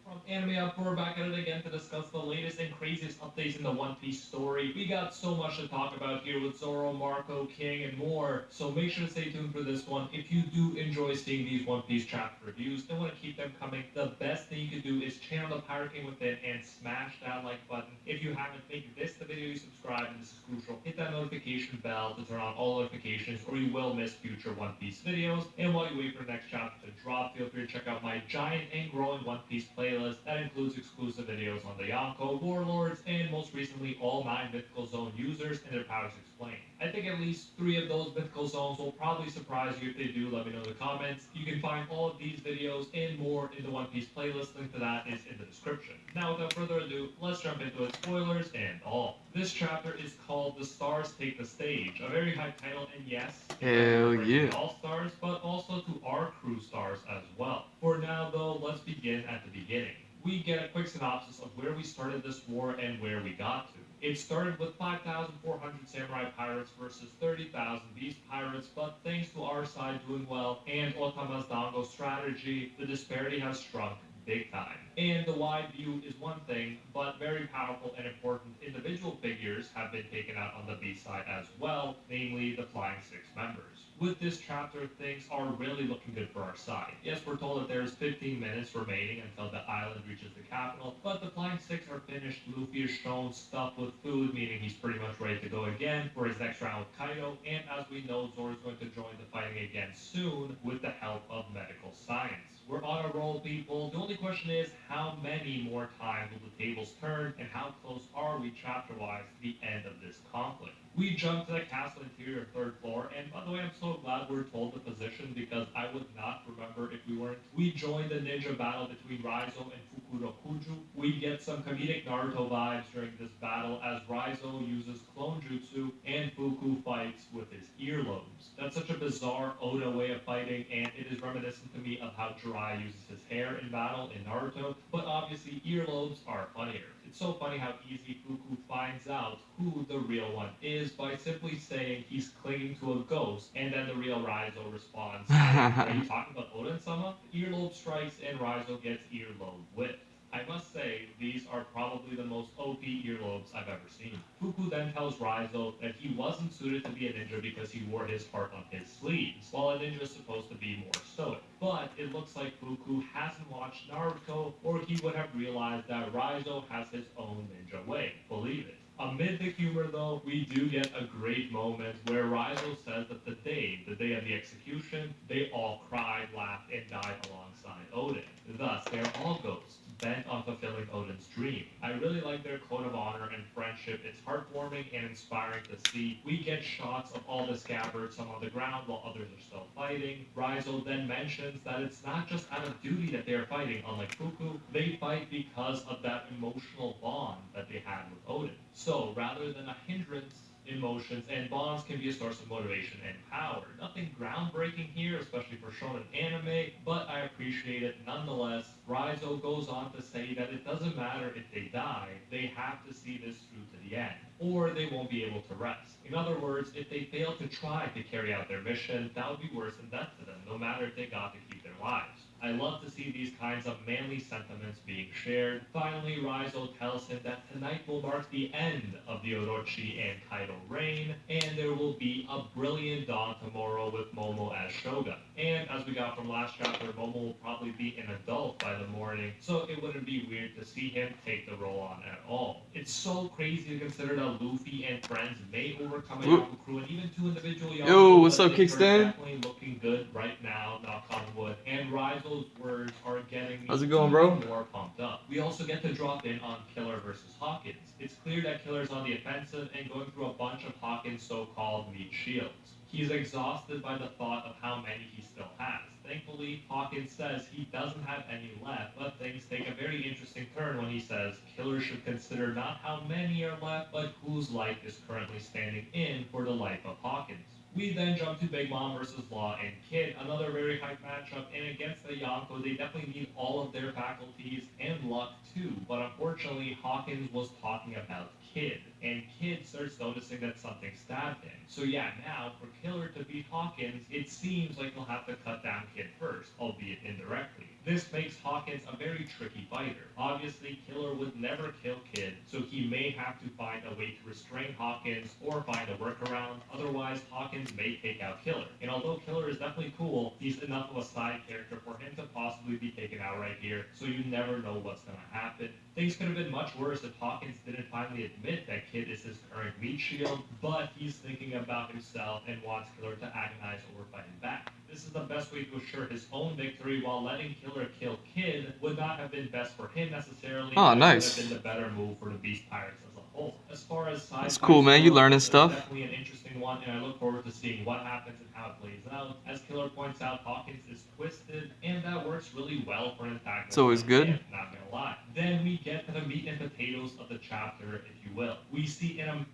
Speaker 11: From Anime Up, we're back at it again to discuss the latest and craziest updates in the One Piece story. We got so much to talk about here with Zoro, Marco, King, and more, so make sure to stay tuned for this one. If you do enjoy seeing these One Piece chapter reviews and want to keep them coming, the best thing you can do is channel the Pirate King within and smash that like button. If you haven't, make this the video you subscribe, and this is crucial. Hit that notification bell to turn on all notifications, or you will miss future One Piece videos. And while you wait for the next chapter to drop, feel free to check out my giant and growing One Piece playlist that includes exclusive videos on the Yonko, Warlords, and most recently all 9 Mythical Zone users and their powers explained. I think at least 3 of those Mythical Zones will probably surprise you. If they do, let me know in the comments. You can find all of these videos and more in the One Piece playlist. Link to that is in the description. Now, without further ado, let's jump into it, spoilers and all. This chapter is called The Stars Take the Stage, a very high title, and yes,
Speaker 1: Hell yeah.
Speaker 11: all stars, but also to our crew stars as well. For now, though, let's begin at the beginning. We get a quick synopsis of where we started this war and where we got to. It started with 5,400 samurai pirates versus 30,000 beast pirates, but thanks to our side doing well and Otama's Dango strategy, the disparity has shrunk big time. And the wide view is one thing, but very powerful and important individual figures have been taken out on the beast side as well, namely the Flying Six members. With this chapter, things are really looking good for our side. Yes, we're told that there's 15 minutes remaining until the island reaches the capital, but the Flying Six are finished. Luffy is shown stuffed with food, meaning he's pretty much ready to go again for his next round with Kaido, and as we know, Zoro's going to join the fighting again soon with the help of medical science. We're on a roll, people. The only question is, how many more times will the tables turn, and how close are we chapter-wise to the end of this conflict? We jump to the castle interior 3rd floor, and by the way, I'm so glad we're told the position because I would not remember if we weren't. We join the ninja battle between Raizo and Fukurokuju. We get some comedic Naruto vibes during this battle as Raizo uses clone jutsu and Fuku fights with his earlobes. That's such a bizarre Oda way of fighting, and it is reminiscent to me of how Jiraiya uses his hair in battle in Naruto, but obviously earlobes are funnier. It's so funny how easy Fuku finds out who the real one is by simply saying he's clinging to a ghost, and then the real Raizo responds, "Are you talking about Oden-sama?" Earlobe strikes and Raizo gets earlobe whipped. I must say, these are probably the most OP earlobes I've ever seen. Fuku then tells Raizo that he wasn't suited to be a ninja because he wore his heart on his sleeves, while a ninja is supposed to be more stoic. But it looks like Fuku hasn't watched Naruto, or he would have realized that Raizo has his own ninja way. Believe it. Amid the humor, though, we do get a great moment where Raizo says that the day of the execution, they all cried, laughed, and died alongside Odin. Thus, they're all ghosts, bent on fulfilling Odin's dream. I really like their code of honor and friendship. It's heartwarming and inspiring to see. We get shots of all the scabbards, some on the ground while others are still fighting. Raizo then mentions that it's not just out of duty that they are fighting. Unlike Fuku, they fight because of that emotional bond that they had with Odin. So, rather than a hindrance, emotions and bonds can be a source of motivation and power. Nothing groundbreaking here, especially for shonen anime, but I appreciate it nonetheless. Raizo goes on to say that it doesn't matter if they die, they have to see this through to the end, or they won't be able to rest. In other words, if they fail to try to carry out their mission, that would be worse than death to them, no matter if they got to keep their lives. I love to see these kinds of manly sentiments being shared. Finally, Raizo tells him that tonight will mark the end of the Orochi and Kaido reign, and there will be a brilliant dawn tomorrow with Momo as Shogun. And as we got from last chapter, Momo will probably be an adult by the morning, so it wouldn't be weird to see him take the role on at all. It's so crazy to consider that Luffy and friends may overcome a Yonko crew and even two individual Yonko.
Speaker 1: Yo, what's up,
Speaker 11: things are
Speaker 1: Kickstand?
Speaker 11: definitely looking good right now, knock on wood. And Raizo's words are getting me
Speaker 1: How's it going, bro?
Speaker 11: even more pumped up. We also get to drop in on Killer versus Hawkins. It's clear that Killer's on the offensive and going through a bunch of Hawkins' so-called meat shields. He's exhausted by the thought of how many he still has. Thankfully, Hawkins says he doesn't have any left, but things take a very interesting turn when he says Killer should consider not how many are left, but whose life is currently standing in for the life of Hawkins. We then jump to Big Mom versus Law and Kid, another very hype matchup, and against the Yonko, they definitely need all of their faculties and luck too, but unfortunately, Hawkins was talking about Kid, and Kid starts noticing that something stabbed him. So yeah, now, for Killer to beat Hawkins, it seems like he'll have to cut down Kid first, albeit indirectly. This makes Hawkins a very tricky fighter. Obviously, Killer would never kill Kid, so he may have to find a way to restrain Hawkins or find a workaround, otherwise Hawkins may take out Killer. And although Killer is definitely cool, he's enough of a side character for him to possibly be taken out right here, so you never know what's gonna happen. Things could have been much worse if Hawkins didn't finally admit that Kid is his current meat shield, but he's thinking about himself and wants Killer to agonize over fighting back. This is the best way to assure his own victory, while letting Killer kill Kid would not have been best for him necessarily.
Speaker 1: Oh,
Speaker 11: but
Speaker 1: nice.
Speaker 11: It would have been the better move for the Beast Pirates as a whole. As far as side
Speaker 1: That's cool,
Speaker 11: fights
Speaker 1: man. You
Speaker 11: go,
Speaker 1: learning
Speaker 11: this is
Speaker 1: stuff.
Speaker 11: Definitely an interesting one, and I look forward to seeing what happens and how it plays out. As Killer points out, Hawkins is twisted, and that works really well for an antagonist.
Speaker 1: It's always
Speaker 11: like
Speaker 1: good.
Speaker 11: him, not gonna lie. Then we get to the meat and potatoes of the chapter, if you will. We see in a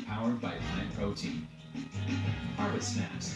Speaker 12: Powered by plant protein. Harvest Snaps.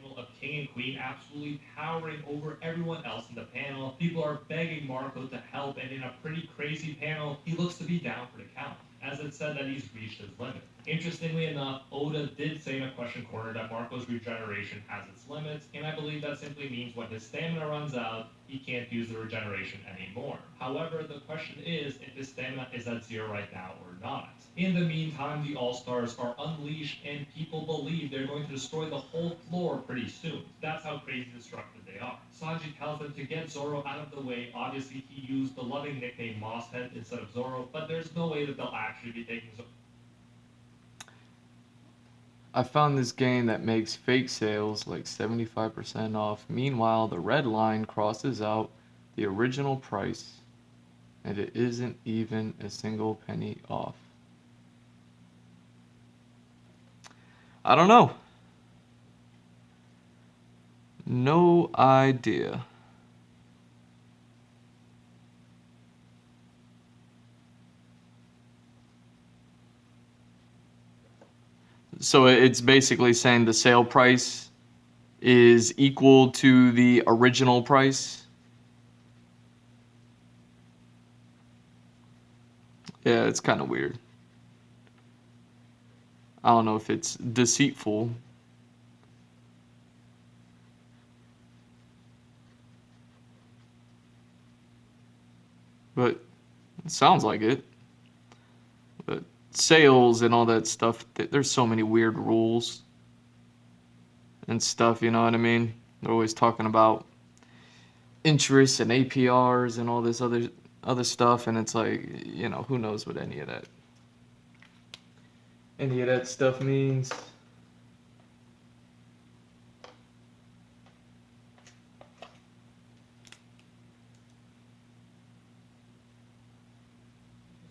Speaker 11: panel of King and Queen absolutely towering over everyone else in the panel. People are begging Marco to help, and in a pretty crazy panel, he looks to be down for the count, as it said that he's reached his limit. Interestingly enough, Oda did say in a question corner that Marco's regeneration has its limits, and I believe that simply means when his stamina runs out, he can't use the regeneration anymore. However, the question is if his stamina is at 0 right now or not. In the meantime, the All-Stars are unleashed, and people believe they're going to destroy the whole floor pretty soon. That's how crazy destructive they are. Sanji tells them to get Zoro out of the way. Obviously, he used the loving nickname Mosshead instead of Zoro, but there's no way that they'll actually be taking Zoro.
Speaker 1: I found this game that makes fake sales like 75% off. Meanwhile, the red line crosses out the original price, and it isn't even a single penny off. I don't know. No idea. So it's basically saying the sale price is equal to the original price. Yeah, it's kind of weird. I don't know if it's deceitful. But it sounds like it. But sales and all that stuff, there's so many weird rules and stuff, you know what I mean? They're always talking about interest and APRs and all this other stuff, and it's like, you know, who knows what any of that stuff means.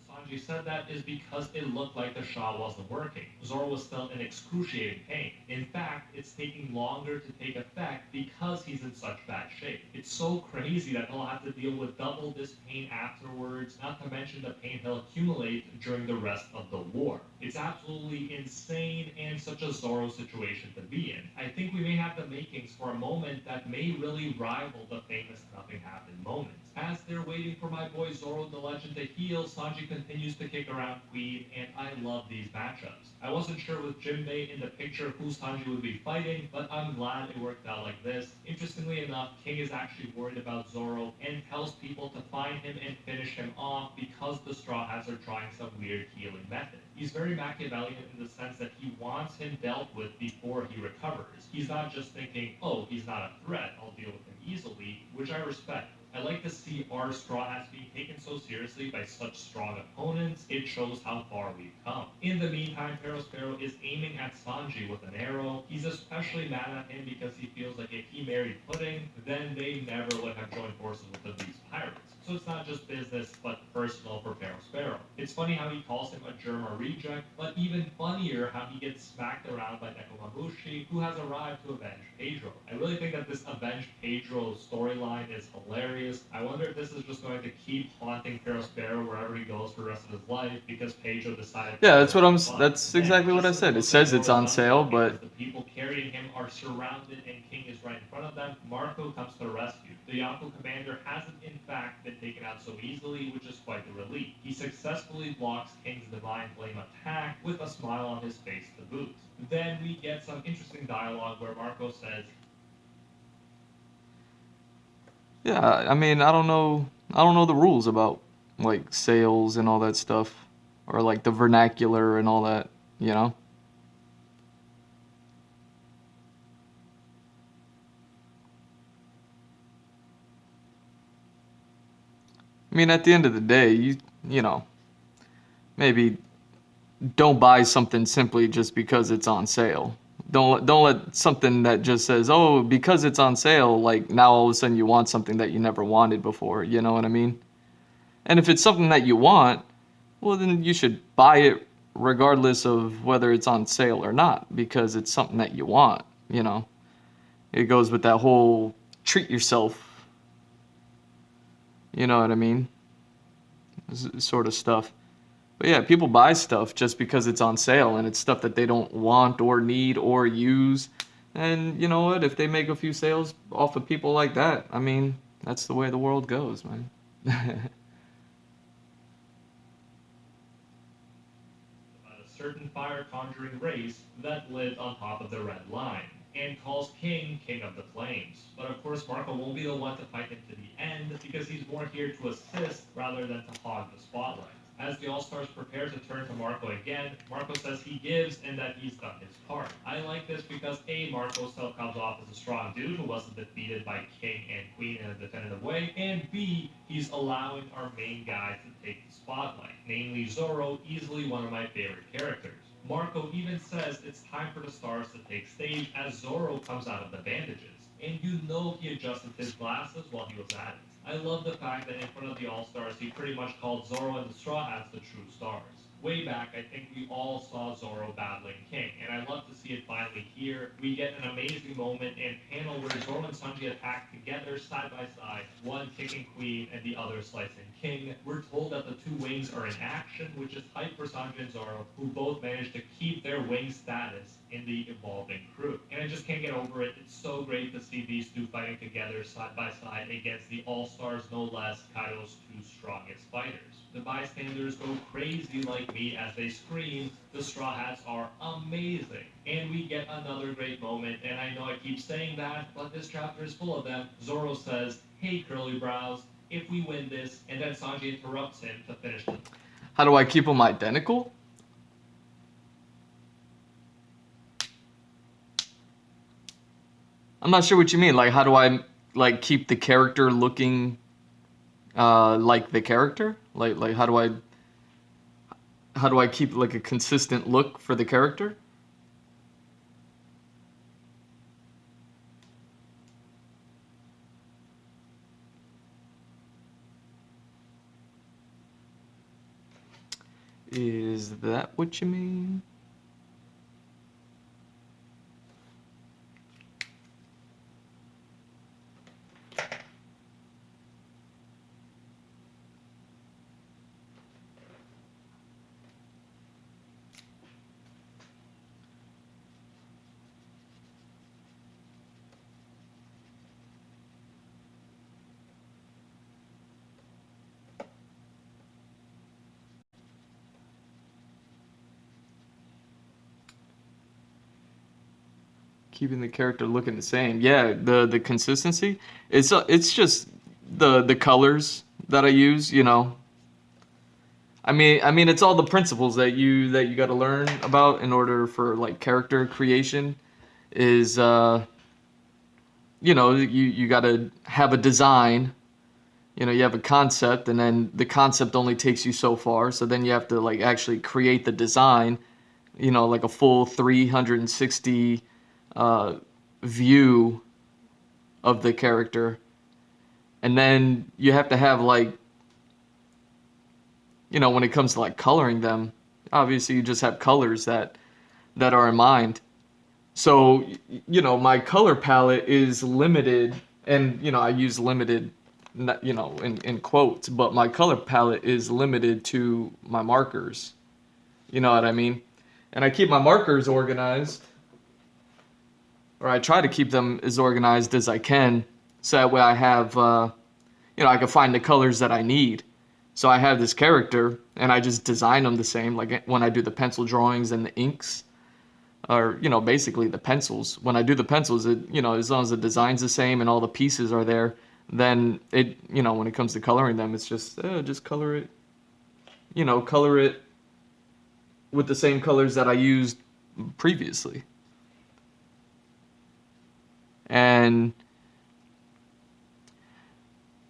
Speaker 11: Sanji said that is because it looked like the Shah wasn't working. Zoro was still in excruciating pain. In fact, it's taking longer to take effect because he's in such bad shape. It's so crazy that he'll have to deal with double this pain afterwards, not to mention the pain he'll accumulate during the rest of the war. It's absolutely insane and such a Zoro situation to be in. I think we may have the makings for a moment that may really rival the famous Nothing Happened moment. As they're waiting for my boy Zoro the Legend to heal, Sanji continues to kick around Queen, and I love these matchups. I wasn't sure with Jinbei in the picture who Sanji would be fighting, but I'm glad it worked out like this. Interestingly enough, King is actually worried about Zoro and tells people to find him and finish him off because the Straw Hats are trying some weird healing method. He's very Machiavellian in the sense that he wants him dealt with before he recovers. He's not just thinking, oh, he's not a threat, I'll deal with him easily, which I respect. I like to see our Straw Hats being taken so seriously by such strong opponents. It shows how far we've come. In the meantime, Sparrow is aiming at Sanji with an arrow. He's especially mad at him because he feels like if he married Pudding, then they never would have joined forces with the Beast Pirates. So it's not just business, but personal for Sparrow. It's funny how he calls him a Germa reject, but even funnier how he gets smacked around by Nekomamushi, who has arrived to avenge Pedro. I really think that this Avenge Pedro storyline is hilarious. I wonder if this is just going to keep haunting Sparrow wherever he goes for the rest of his life, because Pedro decided...
Speaker 1: Yeah, that's exactly what I said. It says it's on sale, but...
Speaker 11: The people carrying him are surrounded and King is right in front of them. Marco comes to the rescue. The Yonko commander hasn't in fact been taken out so easily, which is quite the relief. He successfully blocks King's Divine Flame attack with a smile on his face to boot. Then we get some interesting dialogue where Marco says,
Speaker 1: Yeah, I mean, I don't know the rules about, like, sales and all that stuff, or, like, the vernacular and all that, you know? I mean, at the end of the day, you know, maybe don't buy something simply just because it's on sale. Don't let something that just says, oh, because it's on sale, like, now all of a sudden you want something that you never wanted before, you know what I mean? And if it's something that you want, well, then you should buy it regardless of whether it's on sale or not, because it's something that you want, you know? It goes with that whole treat yourself, you know what I mean? Sort of stuff. But yeah, people buy stuff just because it's on sale and it's stuff that they don't want or need or use. And you know what? If they make a few sales off of people like that, I mean, that's the way the world goes, man.
Speaker 11: about a certain fire conjuring race that lived on top of the Red Line, and calls King King of the Flames. But of course, Marco won't be the one to fight him to the end, because he's more here to assist rather than to hog the spotlight. As the All-Stars prepare to turn to Marco again, Marco says he gives and that he's done his part. I like this because A, Marco still comes off as a strong dude who wasn't defeated by King and Queen in a definitive way, and B, he's allowing our main guy to take the spotlight, namely Zoro, easily one of my favorite characters. Marco even says it's time for the stars to take stage as Zoro comes out of the bandages, and you know he adjusted his glasses while he was at it. I love the fact that in front of the All-Stars, he pretty much called Zoro and the Straw Hats the true stars. Way back, I think we all saw Zoro battling King, and I love to see it finally here. We get an amazing moment and panel where Zoro and Sanji attack together side by side, one kicking Queen and the other slicing King. We're told that the two wings are in action, which is hype for Sanji and Zoro, who both managed to keep their wing status in the evolving crew. And I just can't get over it. It's so great to see these two fighting together side by side against the All-Stars, no less, Kaido's two strongest fighters. The bystanders go crazy like me as they scream, the Straw Hats are amazing. And we get another great moment, and I know I keep saying that, but this chapter is full of them. Zoro says, hey curly brows, if we win this, and then Sanji interrupts him to finish the...
Speaker 1: How do I keep them identical? I'm not sure what you mean. Like, how do I, like, keep the character looking like the character? Like how do I keep, like, a consistent look for the character? Is that what you mean? Keeping the character looking the same. Yeah, the consistency. It's just the colors that I use. I mean, it's all the principles that you got to learn about in order for like character creation. Is you got to have a design. You have a concept, and then the concept only takes you so far. So then you have to like actually create the design. Like a full 360 view of the character, and then you have to have like when it comes to like coloring them, obviously you just have colors that are in mind. So my color palette is limited, and I use limited, in quotes, but my color palette is limited to my markers. You know what I mean? And I keep my markers organized, or I try to keep them as organized as I can, so that way I have, I can find the colors that I need. So I have this character, and I just design them the same, like when I do the pencil drawings and the inks, or, basically the pencils. When I do the pencils, as long as the design's the same and all the pieces are there, then when it comes to coloring them, it's just color it, color it with the same colors that I used previously. And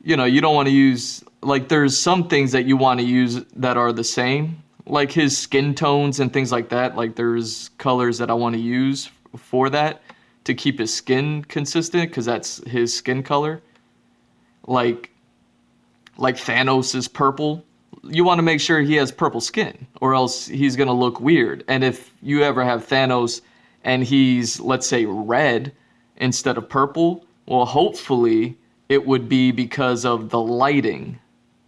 Speaker 1: you don't want to use, like, there's some things that you want to use that are the same, like his skin tones and things like that. Like, there's colors that I want to use for that to keep his skin consistent, because that's his skin color. Like Thanos is purple. You want to make sure he has purple skin, or else he's going to look weird. And if you ever have Thanos and he's, let's say, red instead of purple, well, hopefully it would be because of the lighting.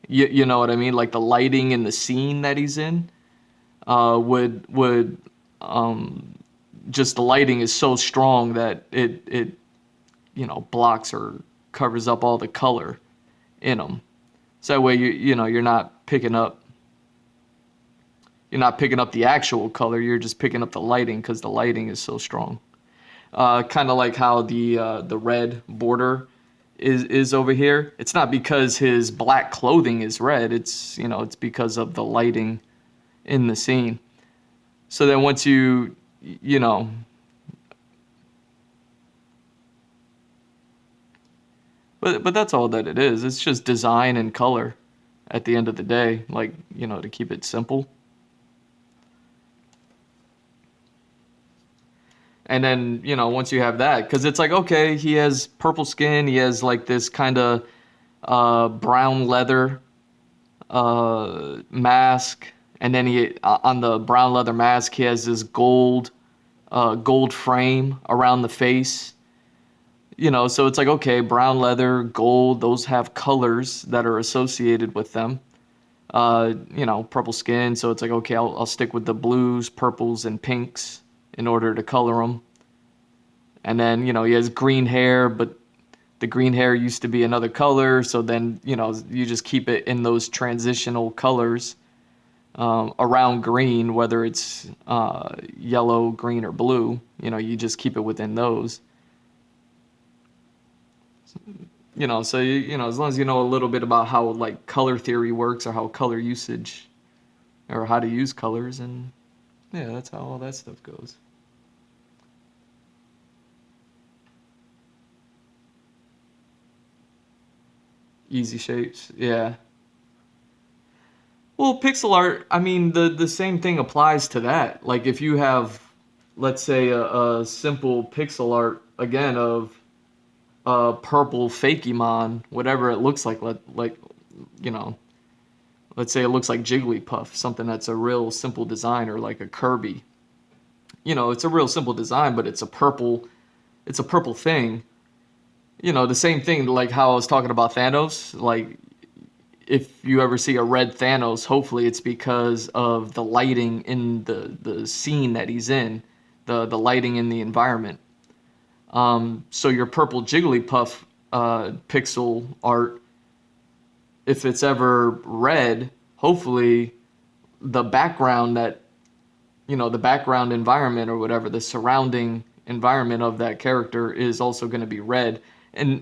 Speaker 1: You know what I mean? Like the lighting in the scene that he's in would just, the lighting is so strong that it blocks or covers up all the color in them. So that way you're not picking up the actual color. You're just picking up the lighting, because the lighting is so strong. Kind of like how the red border is over here. It's not because his black clothing is red. It's because of the lighting in the scene. So then once but that's all that it is. It's just design and color at the end of the day, like, to keep it simple. And then, once you have that, because it's like, okay, he has purple skin, he has like this kind of brown leather mask, and then on the brown leather mask, he has this gold frame around the face. So it's like, okay, brown leather, gold, those have colors that are associated with them. Purple skin, so it's like, okay, I'll stick with the blues, purples, and pinks in order to color him. And then, he has green hair, but the green hair used to be another color, so then, you just keep it in those transitional colors around green, whether it's yellow, green, or blue. You just keep it within those. So as long as you know a little bit about how like color theory works, or how color usage, or how to use colors, and yeah, that's how all that stuff goes. Easy shapes, yeah. Well, pixel art, I mean, the same thing applies to that. Like, if you have, let's say, a simple pixel art, again, of purple Fakemon, whatever it looks like, let's say it looks like Jigglypuff, something that's a real simple design, or like a Kirby. It's a real simple design, but it's a purple thing. The same thing, like how I was talking about Thanos. Like, if you ever see a red Thanos, hopefully it's because of the lighting in the scene that he's in, the lighting in the environment. So your purple Jigglypuff pixel art, if it's ever red, hopefully the background the background environment, or whatever, the surrounding environment of that character is also going to be red, and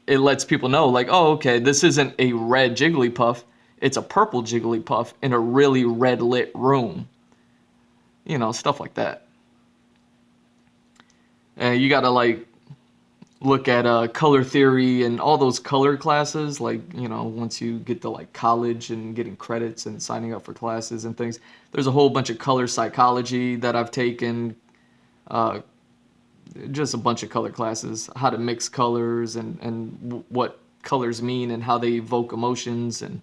Speaker 1: it lets people know like, oh, okay, this isn't a red Jigglypuff, it's a purple Jigglypuff in a really red lit room. You know, stuff like that. And you gotta like look at color theory and all those color classes, like, you know, once you get to like college and getting credits and signing up for classes and things, there's a whole bunch of color psychology that I've taken, uh, just a bunch of color classes, how to mix colors and what colors mean and how they evoke emotions and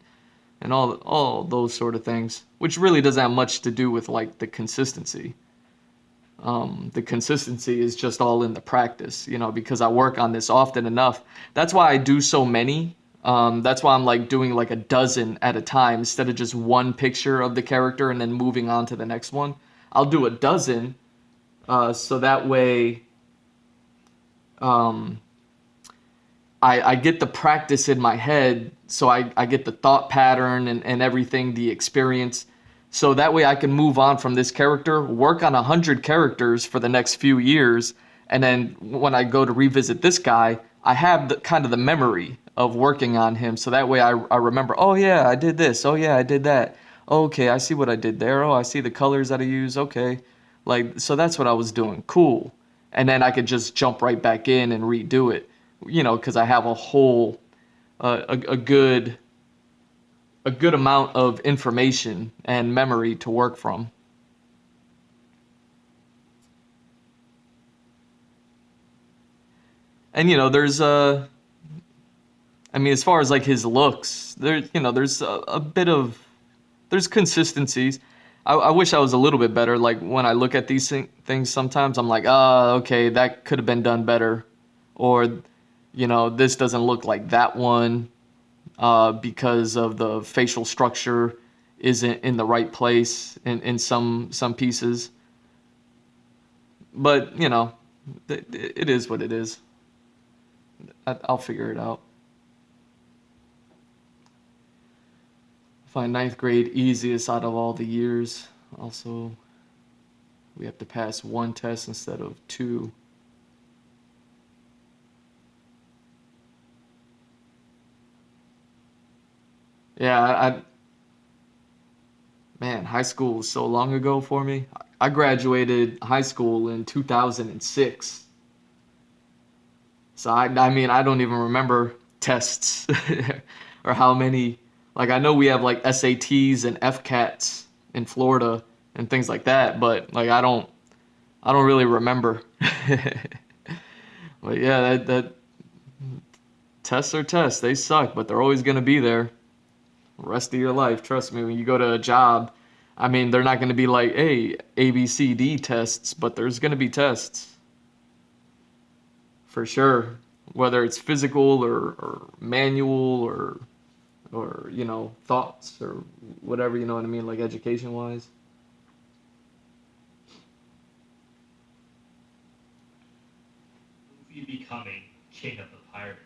Speaker 1: all those sort of things, which really doesn't have much to do with like the consistency. The consistency is just all in the practice, you know, because I work on this often enough. That's why I do so many. That's why I'm like doing like a dozen at a time instead of just one picture of the character and then moving on to the next one. I'll do a dozen, so that way um, I get the practice in my head, so I get the thought pattern and everything, the experience. So that way I can move on from this character, work on 100 characters for the next few years, and then when I go to revisit this guy, I have the kind of the memory of working on him. So that way I remember, oh yeah, I did this. Oh yeah, I did that. Oh, okay, I see what I did there. Oh, I see the colors that I use. Okay. Like, so that's what I was doing. Cool. And then I could just jump right back in and redo it, you know, because I have a whole, a good amount of information and memory to work from. And you know, there's I mean, as far as like his looks, there's a bit of there's consistencies. I wish I was a little bit better. Like when I look at these things, sometimes I'm like, ah, okay, that could have been done better, or you know, this doesn't look like that one because of the facial structure isn't in the right place in some pieces. But you know, it is what it is. I'll figure it out. Find ninth grade easiest out of all the years. Also, we have to pass one test instead of two. Yeah, man, high school was so long ago for me. I graduated high school in 2006. So I mean, I don't even remember tests or how many. Like I know we have like SATs and FCATs in Florida and things like that, but like I don't really remember. But yeah, that tests are tests. They suck, but they're always gonna be there the rest of your life. Trust me, when you go to a job, I mean, they're not gonna be like, hey, A, B, C, D tests, but there's gonna be tests for sure. Whether it's physical or manual or you know, thoughts or whatever, you know what I mean, like education wise.
Speaker 11: Luffy becoming king of the pirates.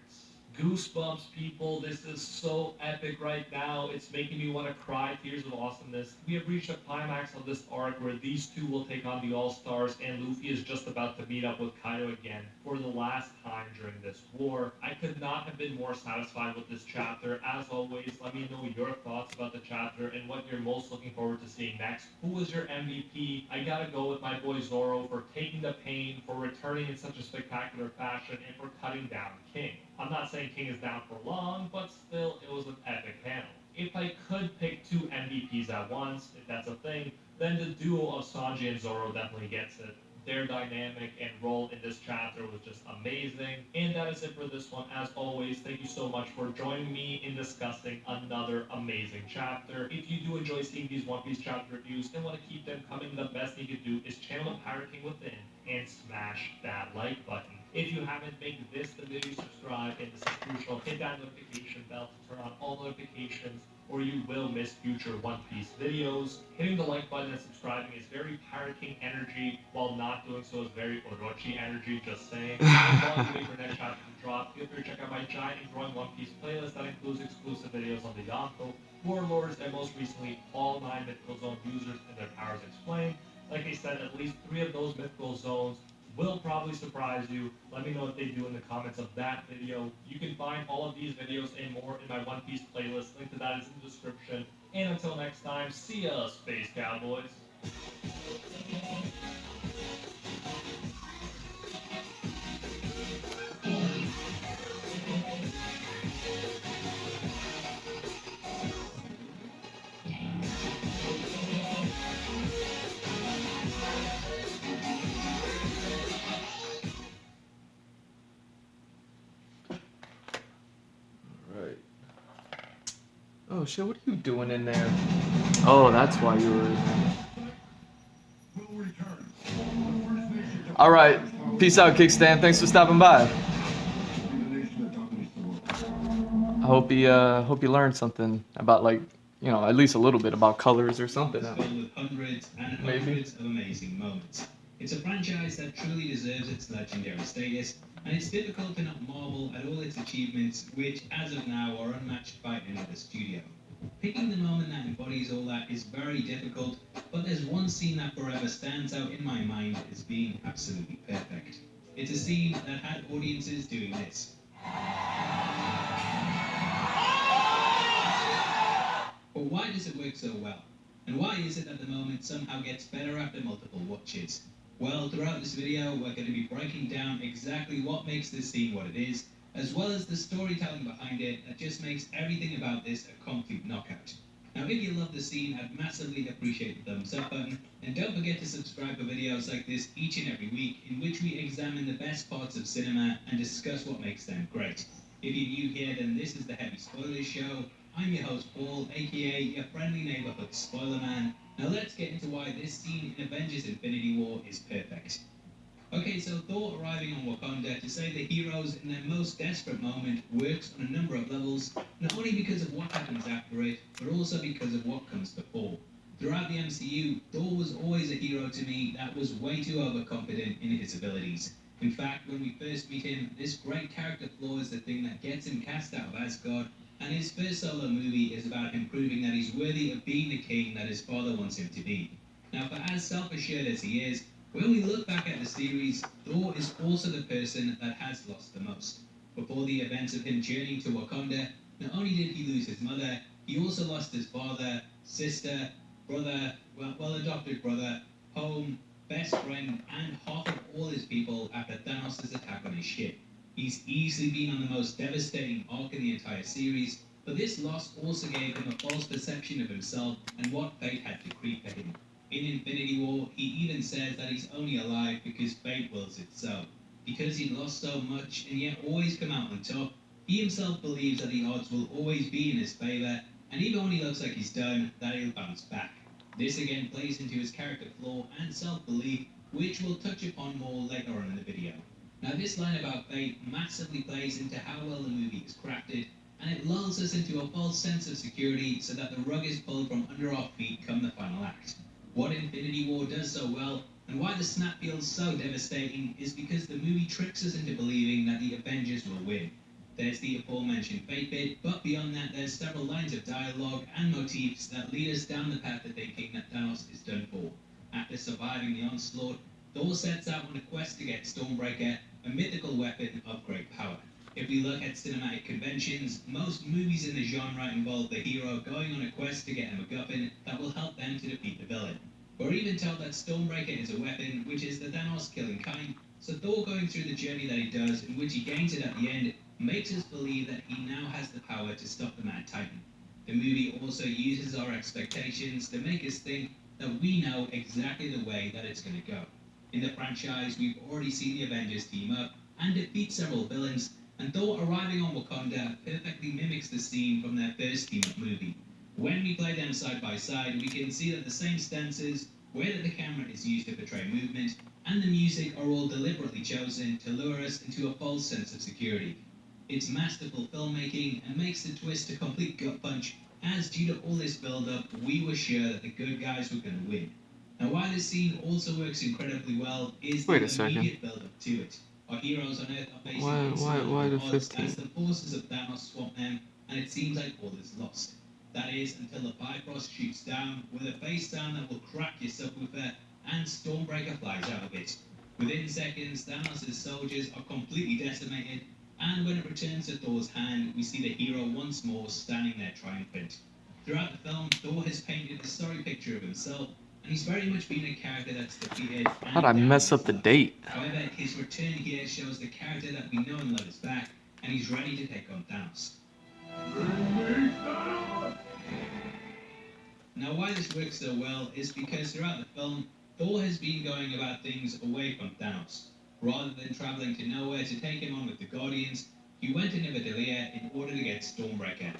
Speaker 11: Goosebumps, people. This is so epic right now. It's making me want to cry tears of awesomeness. We have reached a climax of this arc where these two will take on the All-Stars, and Luffy is just about to meet up with Kaido again for the last time during this war. I could not have been more satisfied with this chapter. As always, let me know your thoughts about the chapter and what you're most looking forward to seeing next. Who was your MVP? I gotta go with my boy Zoro for taking the pain, for returning in such a spectacular fashion, and for cutting down King. I'm not saying King is down for long, but still, it was an epic panel. If I could pick two MVPs at once, if that's a thing, then the duo of Sanji and Zoro definitely gets it. Their dynamic and role in this chapter was just amazing. And that is it for this one. As always, thank you so much for joining me in discussing another amazing chapter. If you do enjoy seeing these One Piece chapter reviews and want to keep them coming, the best thing you can do is channel the Pirate King within and smash that like button. If you haven't, make this the video, subscribe, and this is crucial. Hit that notification bell to turn on all notifications, or you will miss future One Piece videos. Hitting the like button and subscribing is very Pirate King energy, while not doing so is very Orochi energy, just saying. And while you wait for next chapter to drop, feel free to check out my giant and growing One Piece playlist that includes exclusive videos on the Yonko, Warlords, and most recently, all 9 Mythical Zone users and their powers explained. Like I said, at least 3 of those Mythical Zones will probably surprise you. Let me know what they do in the comments of that video. You can find all of these videos and more in my One Piece playlist. Link to that is in the description. And until next time, see ya, Space Cowboys.
Speaker 1: Right. Oh shit, what are you doing in there? Oh, that's why you were in there. Alright. Peace out, Kickstand. Thanks for stopping by. I hope you learned something about, like, you know, at least a little bit about colors or something.
Speaker 2: It's filled with hundreds and hundreds of amazing moments. It's a franchise that truly deserves its legendary status, and it's difficult to not marvel at all its achievements, which as of now are unmatched by any other studio. Picking the moment that embodies all that is very difficult, but there's one scene that forever stands out in my mind as being absolutely perfect. It's a scene that had audiences doing this. But why does it work so well? And why is it that the moment somehow gets better after multiple watches? Well, throughout this video, we're going to be breaking down exactly what makes this scene what it is, as well as the storytelling behind it that just makes everything about this a complete knockout. Now, if you love the scene, I'd massively appreciate the thumbs up button, and don't forget to subscribe for videos like this each and every week, in which we examine the best parts of cinema and discuss what makes them great. If you're new here, then this is the Heavy Spoilers Show. I'm your host Paul, aka your friendly neighborhood spoiler man. Now let's get into why this scene in Avengers Infinity War is perfect. Okay, so Thor arriving on Wakanda to save the heroes in their most desperate moment works on a number of levels, not only because of what happens after it, but also because of what comes before. Throughout the MCU, Thor was always a hero to me that was way too overconfident in his abilities. In fact, when we first meet him, this great character flaw is the thing that gets him cast out of Asgard, and his first solo movie is about him proving that he's worthy of being the king that his father wants him to be. Now, for as self-assured as he is, when we look back at the series, Thor is also the person that has lost the most. Before the events of him journeying to Wakanda, not only did he lose his mother, he also lost his father, sister, brother, well-adopted brother, home, best friend, and half of all his people after Thanos' attack on his ship. He's easily been on the most devastating arc in the entire series, but this loss also gave him a false perception of himself and what fate had decreed for him. In Infinity War, he even says that he's only alive because fate wills it so. Because he'd lost so much and yet always come out on top, he himself believes that the odds will always be in his favor, and even when he looks like he's done, that he'll bounce back. This again plays into his character flaw and self-belief, which we'll touch upon more later on in the video. Now, this line about fate massively plays into how well the movie is crafted, and it lulls us into a false sense of security so that the rug is pulled from under our feet come the final act. What Infinity War does so well, and why the snap feels so devastating, is because the movie tricks us into believing that the Avengers will win. There's the aforementioned fate bit, but beyond that there's several lines of dialogue and motifs that lead us down the path of thinking that Thanos is done for. After surviving the onslaught, Thor sets out on a quest to get Stormbreaker, a mythical weapon of great power. If we look at cinematic conventions, most movies in the genre involve the hero going on a quest to get a MacGuffin that will help them to defeat the villain. We're even told that Stormbreaker is a weapon, which is the Thanos killing kind, so Thor going through the journey that he does, in which he gains it at the end, makes us believe that he now has the power to stop the Mad Titan. The movie also uses our expectations to make us think that we know exactly the way that it's going to go. In the franchise, we've already seen the Avengers team up and defeat several villains, and Thor arriving on Wakanda perfectly mimics the scene from their first team-up movie. When we play them side by side, we can see that the same stances, where that the camera is used to portray movement, and the music are all deliberately chosen to lure us into a false sense of security. It's masterful filmmaking and makes the twist a complete gut punch, as due to all this build-up, we were sure that the good guys were going to win. Now, why this scene also works incredibly well is the immediate build-up to it. Our heroes on Earth are facing
Speaker 1: Why the
Speaker 2: odds
Speaker 1: 15?
Speaker 2: as the forces of Thanos swamp them, and it seems like all is lost. That is until the Bifrost shoots down with a bass sound that will crack your subwoofer, and Stormbreaker flies out of it.
Speaker 13: Within seconds, Thanos' soldiers are completely decimated, and when it returns to Thor's hand, we see the hero once more standing there triumphant. Throughout the film, Thor has painted a sorry picture of himself, and he's very much been a character that's defeated and
Speaker 1: How'd I mess up the date?
Speaker 13: However, his return here shows the character that we know and love is back, and he's ready to take on Thanos. Now, why this works so well is because throughout the film, Thor has been going about things away from Thanos. Rather than traveling to nowhere to take him on with the Guardians, he went to Nidavellir in order to get Stormbreaker.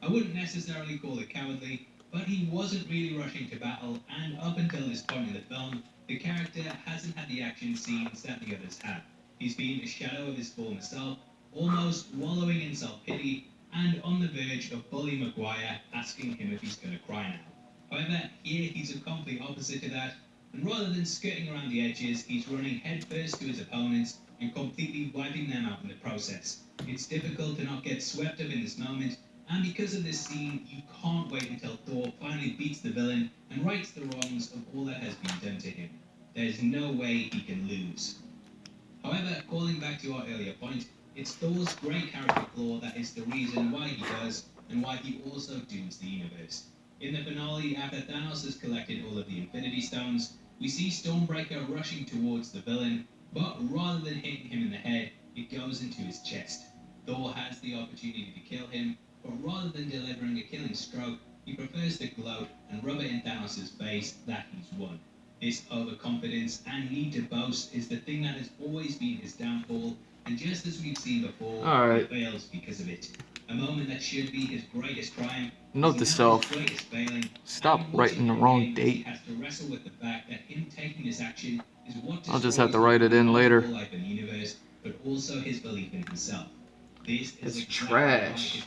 Speaker 13: I wouldn't necessarily call it cowardly, but he wasn't really rushing to battle, and up until this point in the film, the character hasn't had the action scenes that the others have. He's been a shadow of his former self, almost wallowing in self-pity, and on the verge of Bully Maguire asking him if he's gonna cry now. However, here he's a complete opposite to that, and rather than skirting around the edges, he's running headfirst to his opponents and completely wiping them out in the process. It's difficult to not get swept up in this moment, and because of this scene, you can't wait until Thor finally beats the villain and rights the wrongs of all that has been done to him. There's no way he can lose. However, calling back to our earlier point, it's Thor's great character flaw that is the reason why he does, and why he also dooms the universe. In the finale, after Thanos has collected all of the Infinity Stones, we see Stormbreaker rushing towards the villain, but rather than hitting him in the head, it goes into his chest. Thor has the opportunity to kill him, but rather than delivering a killing stroke, he prefers to gloat and rub it in Thanos' face that he's won. This overconfidence and need to boast is the thing that has always been his downfall, and just as we've seen before,
Speaker 1: Alright.
Speaker 13: he fails because of it. A moment that should be his greatest triumph.
Speaker 1: Note to self. Stop writing the wrong date. I'll just have to write it in later. It's trash.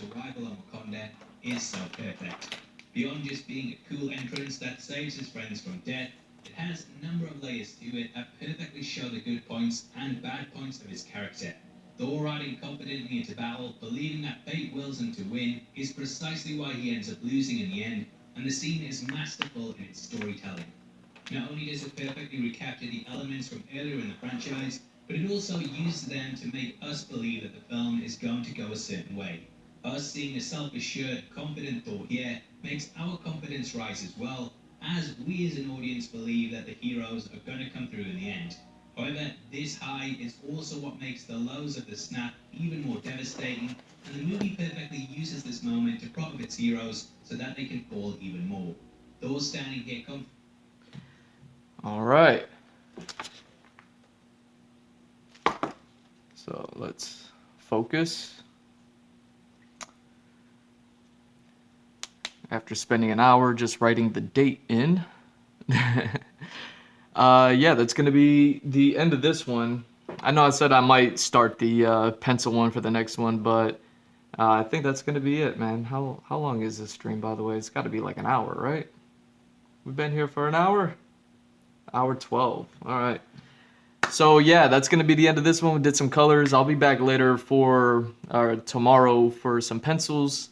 Speaker 13: Is so perfect. Beyond just being a cool entrance that saves his friends from death, it has a number of layers to it that perfectly show the good points and bad points of his character. Thor riding confidently into battle, believing that fate wills him to win, is precisely why he ends up losing in the end, and the scene is masterful in its storytelling. Not only does it perfectly recapture the elements from earlier in the franchise, but it also uses them to make us believe that the film is going to go a certain way. Us seeing a self-assured, confident Thor here makes our confidence rise as well, as we as an audience believe that the heroes are going to come through in the end. However, this high is also what makes the lows of the snap even more devastating, and the movie perfectly uses this moment to prop up its heroes so that they can fall even more. Thor standing here
Speaker 1: Alright. So let's focus. After spending an hour just writing the date in. Yeah, that's going to be the end of this one. I know I said I might start the pencil one for the next one, but I think that's going to be it, man. How long is this stream, by the way? It's got to be like an hour, right? We've been here for an hour? Hour 12. All right. So, yeah, that's going to be the end of this one. We did some colors. I'll be back later tomorrow for some pencils,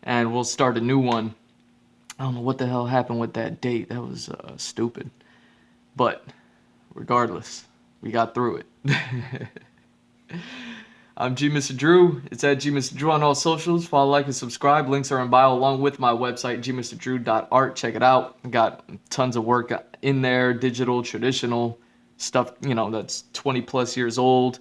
Speaker 1: and we'll start a new one. I don't know what the hell happened with that date. That was stupid. But regardless, we got through it. I'm G Mr. Drew. It's at G Mr. Drew on all socials. Follow, like, and subscribe. Links are in bio along with my website, gmrdrew.art. Check it out. I got tons of work in there, digital, traditional stuff, you know, that's 20 plus years old.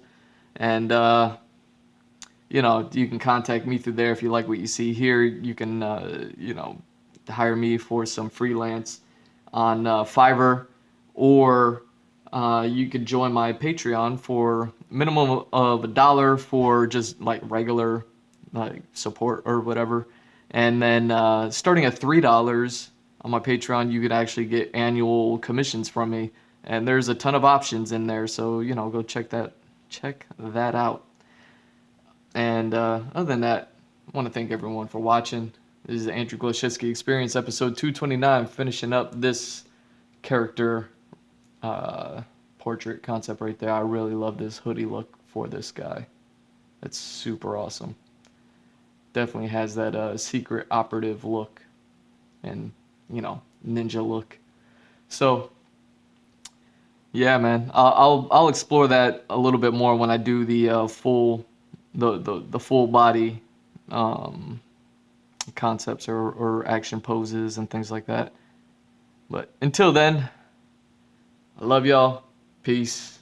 Speaker 1: And, you know, you can contact me through there if you like what you see here. You can, you know, hire me for some freelance on Fiverr, or you could join my Patreon for minimum of $1 for just like regular like support or whatever, and then starting at $3 on my Patreon, you could actually get annual commissions from me, and there's a ton of options in there. So you know, go check that out. And other than that, I want to thank everyone for watching. This is the Andrew Glowczewski Experience, episode 229, finishing up this character portrait concept right there. I really love this hoodie look for this guy. That's super awesome. Definitely has that secret operative look and, you know, ninja look. So, Yeah, man. I'll explore that a little bit more when I do the the full body um, concepts or action poses and things like that. But until then, I love y'all. Peace.